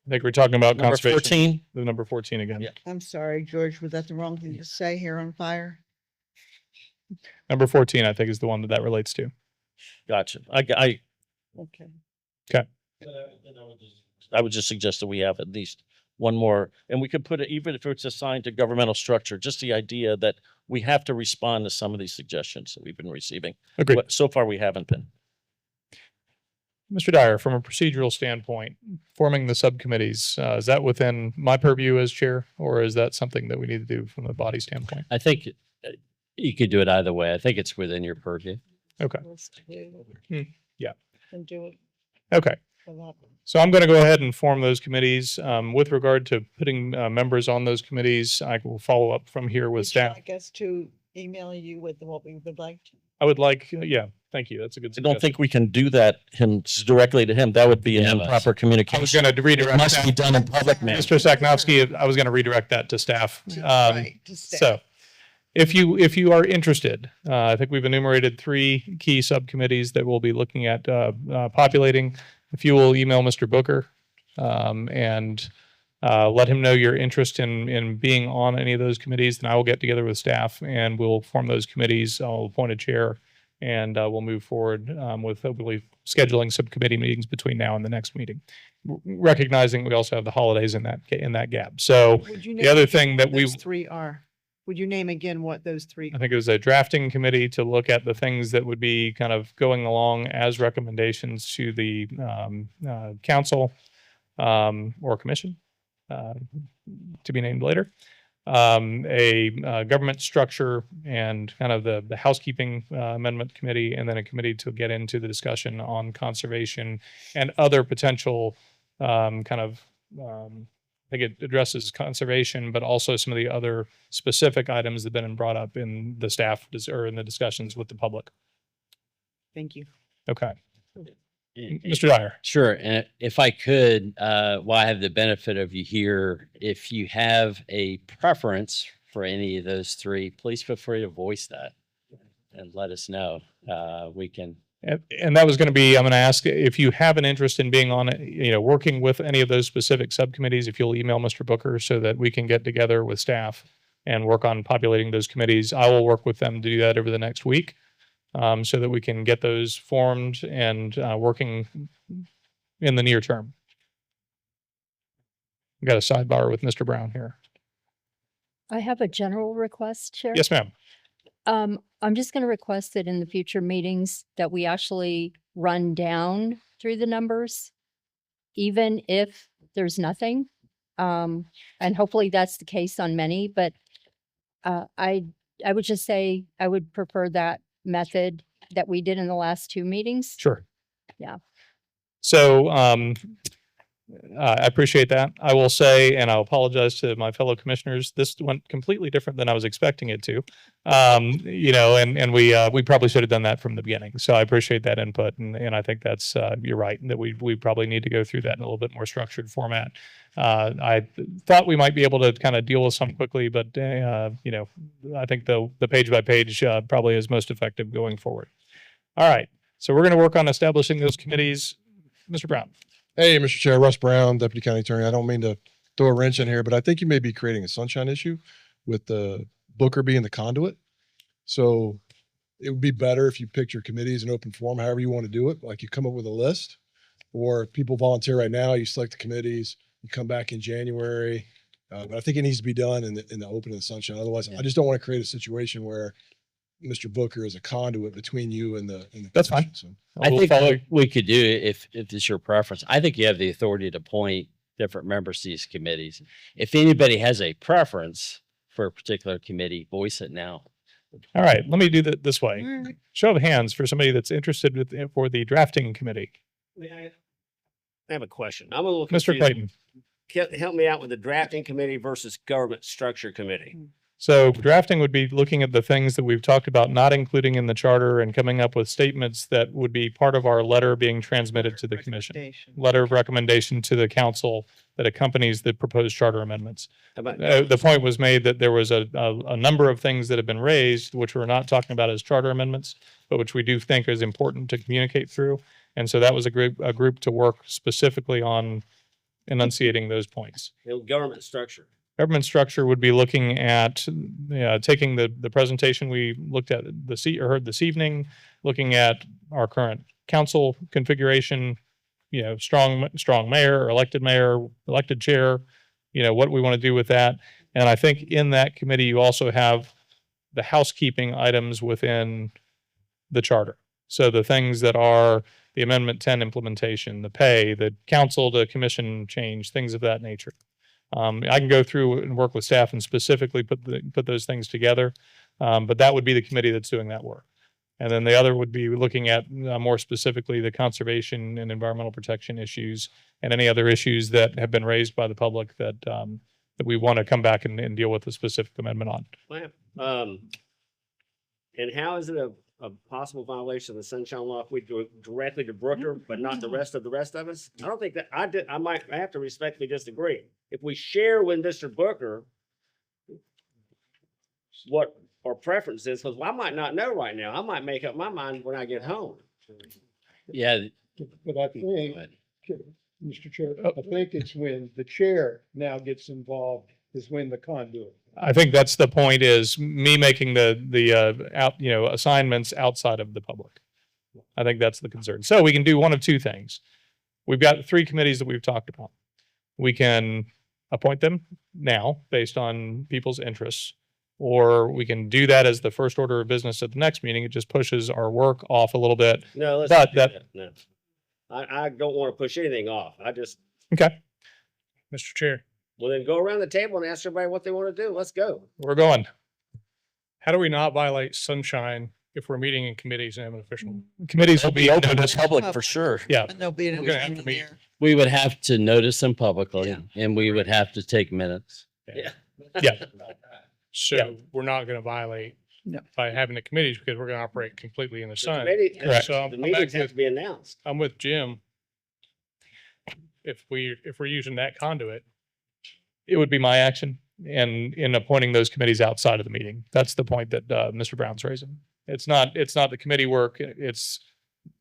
I think we're talking about Number conservation. 14? The number 14 again. Yeah. I'm sorry, George, was that the wrong thing to say, hair on fire? Number 14, I think, is the one that relates to. Gotcha. Okay. Okay. I would just suggest that we have at least one more, and we could put it, even if it's assigned to governmental structure, just the idea that we have to respond to some of these suggestions that we've been receiving. Agreed. But so far, we haven't been. Mr. Dyer, from a procedural standpoint, forming the subcommittees, is that within my purview as chair, or is that something that we need to do from a body standpoint? I think you could do it either way. I think it's within your purview. Okay. Yeah. And do it. Okay. for that. So I'm going to go ahead and form those committees. With regard to putting members on those committees, I will follow up from here with Would you staff. like us to email you with what we would like to? I would like, yeah, Thank you. That's a good I suggestion. don't think we can do that directly to him. That would be an Yeah, but- improper communication. I was going to redirect It must be that. done in public, man. Mr. Saknowski, I was going to redirect that to staff. Right, to staff. So if you are interested, I think we've enumerated 3 key subcommittees that we'll be looking at populating. If you will email Mr. Booker and let him know your interest in being on any of those committees, then I will get together with staff and we'll form those committees. I'll appoint a chair and we'll move forward with hopefully scheduling subcommittee meetings between now and the next meeting, recognizing we also have the holidays in that gap. So Would you the name other again thing what that we those 3 are? Would you name again what those 3? I think it was a drafting committee to look at the things that would be kind of going along as recommendations to the council or commission to be named later. A government structure and kind of the housekeeping amendment committee, and then a committee to get into the discussion on conservation and other potential I think it addresses conservation, but also some of the other specific items that have been brought up in the staff or in the discussions with the public. Thank you. Okay. Mr. Dyer. Sure. And if I could, while I have the benefit of you here, if you have a preference for any of those 3, please feel free to voice that and let us know. We can. And that was going to be, I'm going to ask if you have an interest in being on it, working with any of those specific subcommittees, if you'll email Mr. Booker so that we can get together with staff and work on populating those committees. I will work with them to do that over the next week so that we can get those formed and working in the near term. We've got a sidebar with Mr. Brown here. I have a general request, Chair. Yes, ma'am. I'm just going to request that in the future meetings that we actually run down through the numbers, even if there's nothing. And hopefully that's the case on many, but I would just say I would prefer that method that we did in the last 2 meetings. Sure. Yeah. So I appreciate that. I will say, and I'll apologize to my fellow commissioners, this went completely different than I was expecting it to. And we probably should have done that from the beginning. So I appreciate that input, and I think that's you're right that we probably need to go through that in a little bit more structured format. I thought we might be able to kind of deal with some quickly, but I think the page by page probably is most effective going forward. All right, so we're going to work on establishing those committees. Mr. Brown. Hey, Mr. Chair, Russ Brown, Deputy County Attorney. I don't mean to throw a wrench in here, but I think you may be creating a sunshine issue with the Booker being the conduit. So it would be better if you picked your committees in open forum, however you want to do it. Like you come up with a list, or if people volunteer right now, you select the committees, you come back in January. But I think it needs to be done in the open and sunshine. Otherwise, I just don't want to create a situation where Mr. Booker is a conduit between you and the That's fine. So. I think what we could do, if it's your preference, I think you have the authority to appoint different members to these committees. If anybody has a preference for a particular committee, voice it now. All right, let me do that this way. Show of hands for somebody that's interested for the drafting committee. I have a question. I'm a little Mr. confused. Clayton. Help me out with the drafting committee versus government structure committee. So drafting would be looking at the things that we've talked about, not including in the charter, and coming up with statements that would be part of our letter being transmitted to the commission. Letter of recommendation to the council that accompanies the proposed charter amendments. The point was made that there was a number of things that have been raised, which we're not talking about as charter amendments, but which we do think is important to communicate through. And so that was a group to work specifically on enunciating those points. Government structure. Government structure would be looking at taking the presentation we looked at heard this evening, looking at our current council configuration, strong mayor, elected chair, what we want to do with that. And I think in that committee, you also have the housekeeping items within the charter. So the things that are the Amendment 10 implementation, the pay, the council to commission change, things of that nature. I can go through and work with staff and specifically put those things together, but that would be the committee that's doing that work. And then the other would be looking at more specifically the conservation and environmental protection issues and any other issues that have been raised by the public that we want to come back and deal with a specific amendment on. And how is it a possible violation of the sunshine law if we do it directly to Brooker, but not the rest of us? I don't think that, I have to respectfully disagree. If we share with Mr. Booker what our preference is, because I might not know right now. I might make up my mind when I get home. Yeah. But I think, Mr. Chair, I think it's when the chair now gets involved is when the conduit. I think that's the point, is me making the assignments outside of the public. I think that's the concern. So we can do one of two things. We've got 3 committees that we've talked about. We can appoint them now based on people's interests, or we can do that as the first order of business at the next meeting. It just pushes our work off a little bit. No, let's But not do that. No. I don't want to push anything off. I just, Okay, Mr. Chair, well, then go around the table and ask everybody what they want to do. Let's go. we're going. how do we not violate sunshine if we're meeting in committees and have an official? Committees will be open to noticed. public for sure. Yeah. And there'll be an We're gonna have to meet. engineer. We would have to notice them publicly and we would have to take minutes. Yeah. Yeah. So we're not gonna violate No. by having the committees because we're gonna operate completely in the sun. Committee- Correct. So The I'm back meetings have with, to be announced. I'm with Jim. If we're using that conduit, It would be my action in appointing those committees outside of the meeting. That's the point that Mr. Brown's raising. It's not the committee work. It's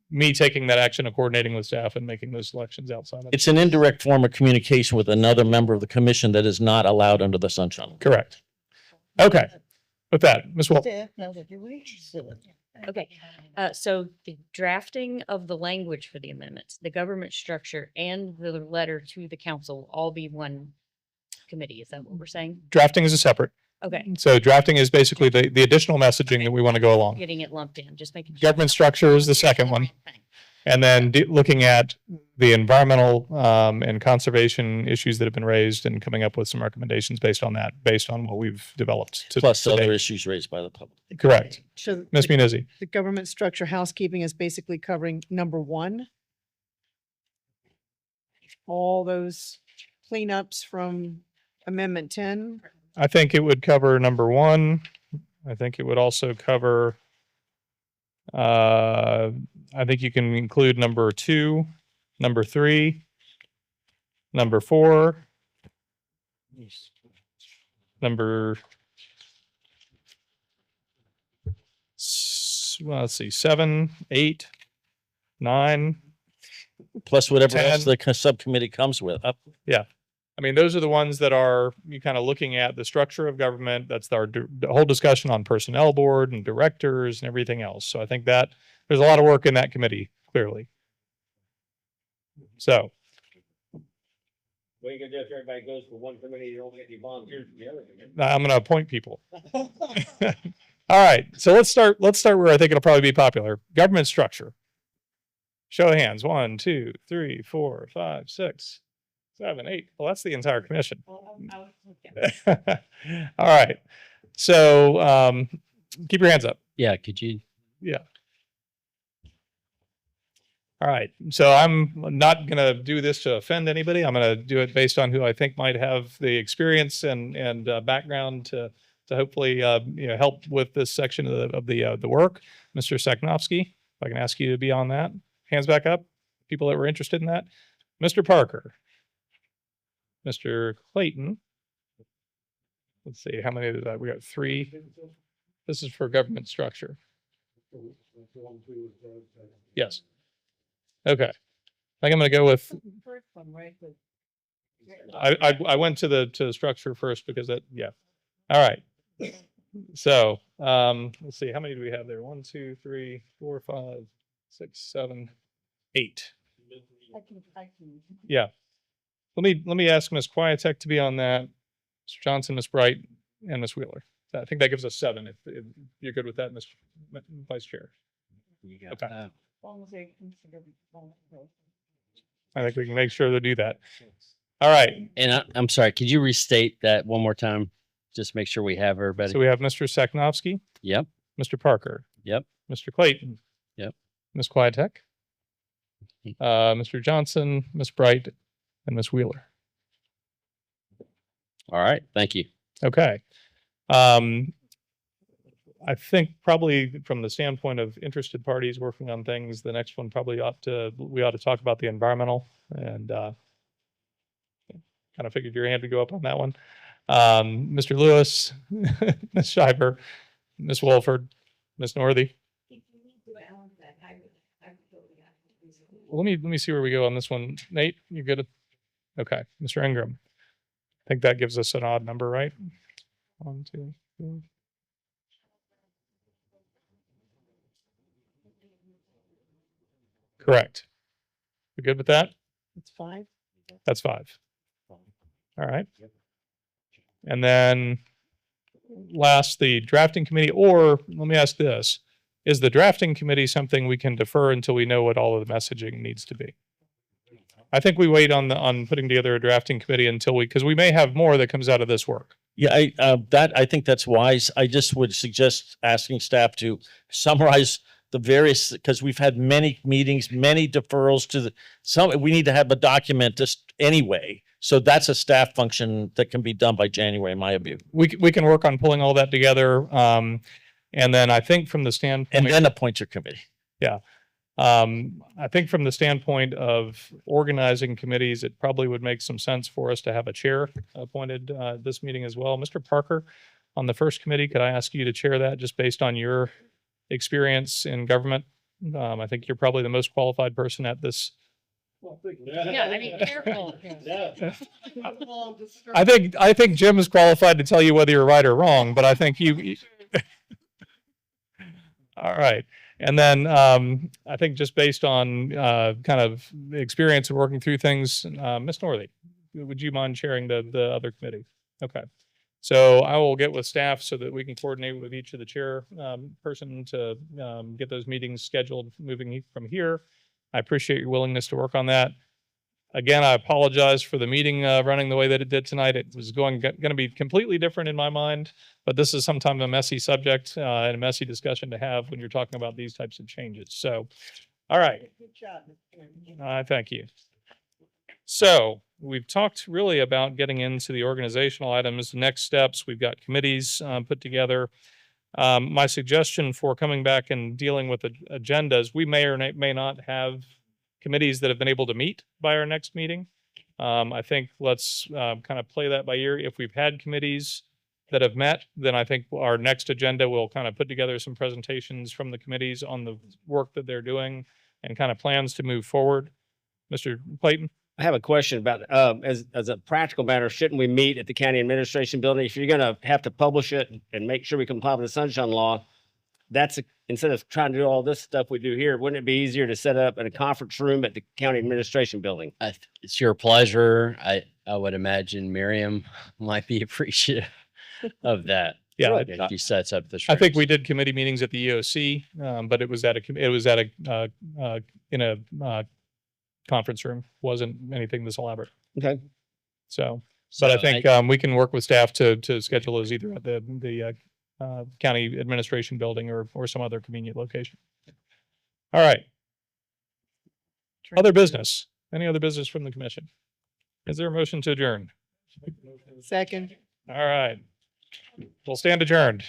me taking that action and coordinating with staff and making those selections outside of. It's an indirect form of communication with another member of the commission that is not allowed under the sunshine. Law. Correct. Okay. With that, Ms. Wolf. Staff knows that you're interested. Okay, so the drafting of the language for the amendments, the government structure and the letter to the council will all be one committee. Is that what we're saying? Drafting is a separate. Okay, So drafting is basically the additional messaging that we want to go along. getting it lumped in, just making. sure. Government structure is the second one. And then looking at the environmental and conservation issues that have been raised and coming up with some recommendations based on that, based on what we've developed. Plus to other date. issues raised by the public. Correct. So Ms. the- Munizzi. The government structure housekeeping is basically covering number 1. All those cleanups from Amendment 10. I think it would cover number 1. I think it would also cover, I think you can include number 2, number 3, number 4, number, well, let's see, 7, 8, 9. Plus whatever else 10. the subcommittee comes with. Yeah. I mean, those are the ones that are you kind of looking at the structure of government. That's the whole discussion on personnel board and directors and everything else. So I think that there's a lot of work in that committee, clearly. So, What are you gonna do if everybody goes for one committee, you don't get any volunteers from the other committee? I'm going to appoint people. All right. So let's start where I think it'll probably be popular. Government structure. Show of hands. 1, 2, 3, 4, 5, 6, 7, 8. Well, that's the entire commission. All right. So keep your hands up. Yeah, could you? Yeah. All right. So I'm not going to do this to offend anybody. I'm going to do it based on who I think might have the experience and background to hopefully help with this section of the work. Mr. Seknofsky, if I can ask you to be on that. Hands back up. People that were interested in that. Mr. Parker. Mr. Clayton. Let's see, how many did that? We got 3. This is for government structure. Yes. Okay. I think I'm going to go with, I went to the structure first because yeah. All right. So, let's see, how many do we have there? 1, 2, 3, 4, 5, 6, 7, 8. Yeah. Let me ask Ms. Quietek to be on that, Mr. Johnson, Ms. Bright, and Ms. Wheeler. I think that gives us 7 if you're good with that, Mr. Vice Chair. Okay. I think we can make sure to do that. All right. And I'm sorry, could you restate that one more time? Just make sure we have everybody. So we have Mr. Seknofsky. Yep. Mr. Parker. Yep. Mr. Clayton. Yep. Ms. Quietek. Mr. Johnson, Ms. Bright, and Ms. Wheeler. All right. Thank you. Okay. I think probably from the standpoint of interested parties working on things, the next one probably we ought to talk about the environmental and, kind of figured your hand would go up on that one. Mr. Lewis, Ms. Shiver, Ms. Wolford, Ms. Northey. Well, let me see where we go on this one. Nate, you good? Okay, Mr. Ingram. I think that gives us an odd number, right? 1, 2, 3. Correct. We good with that? It's 5. That's 5. All right. And then last, the drafting committee, or let me ask this. Is the drafting committee something we can defer until we know what all of the messaging needs to be? I think we wait on putting together a drafting committee until because we may have more that comes out of this work. Yeah, I think that's wise. I just would suggest asking staff to summarize the various, because we've had many meetings, many deferrals to we need to have a document just anyway. So that's a staff function that can be done by January, in my view. We can work on pulling all that together. And then I think from the standpoint. And then appoint your committee. Yeah. I think from the standpoint of organizing committees, it probably would make some sense for us to have a chair appointed this meeting as well. Mr. Parker, on the first committee, could I ask you to chair that just based on your experience in government? I think you're probably the most qualified person at this. Yeah, I mean, careful. I think Jim is qualified to tell you whether you're right or wrong, but I think you. All right. And then I think just based on kind of experience of working through things, Ms. Northey, would you mind chairing the other committee? Okay. So I will get with staff so that we can coordinate with each of the chair person to get those meetings scheduled moving from here. I appreciate your willingness to work on that. Again, I apologize for the meeting running the way that it did tonight. It was going to be completely different in my mind, but this is sometimes a messy subject and a messy discussion to have when you're talking about these types of changes. So, all right. Good job. Thank you. So we've talked really about getting into the organizational items, next steps. We've got committees put together. My suggestion for coming back and dealing with the agendas, we may or may not have committees that have been able to meet by our next meeting. I think let's kind of play that by ear. If we've had committees that have met, then I think our next agenda will kind of put together some presentations from the committees on the work that they're doing and kind of plans to move forward. Mr. Clayton? I have a question about, as a practical matter, shouldn't we meet at the county administration building? If you're gonna have to publish it and make sure we comply with the sunshine law, instead of trying to do all this stuff we do here, wouldn't it be easier to set up in a conference room at the county administration building? It's your pleasure. I would imagine Miriam might be appreciative of that. Yeah, If she sets up the. I think we did committee meetings at the EOC, but it was at in a conference room. Wasn't anything this elaborate. Okay. So, but I think we can work with staff to schedule those either at the county administration building or some other convenient location. All right. Other business. Any other business from the commission? Is there a motion to adjourn? Second. All right. We'll stand adjourned.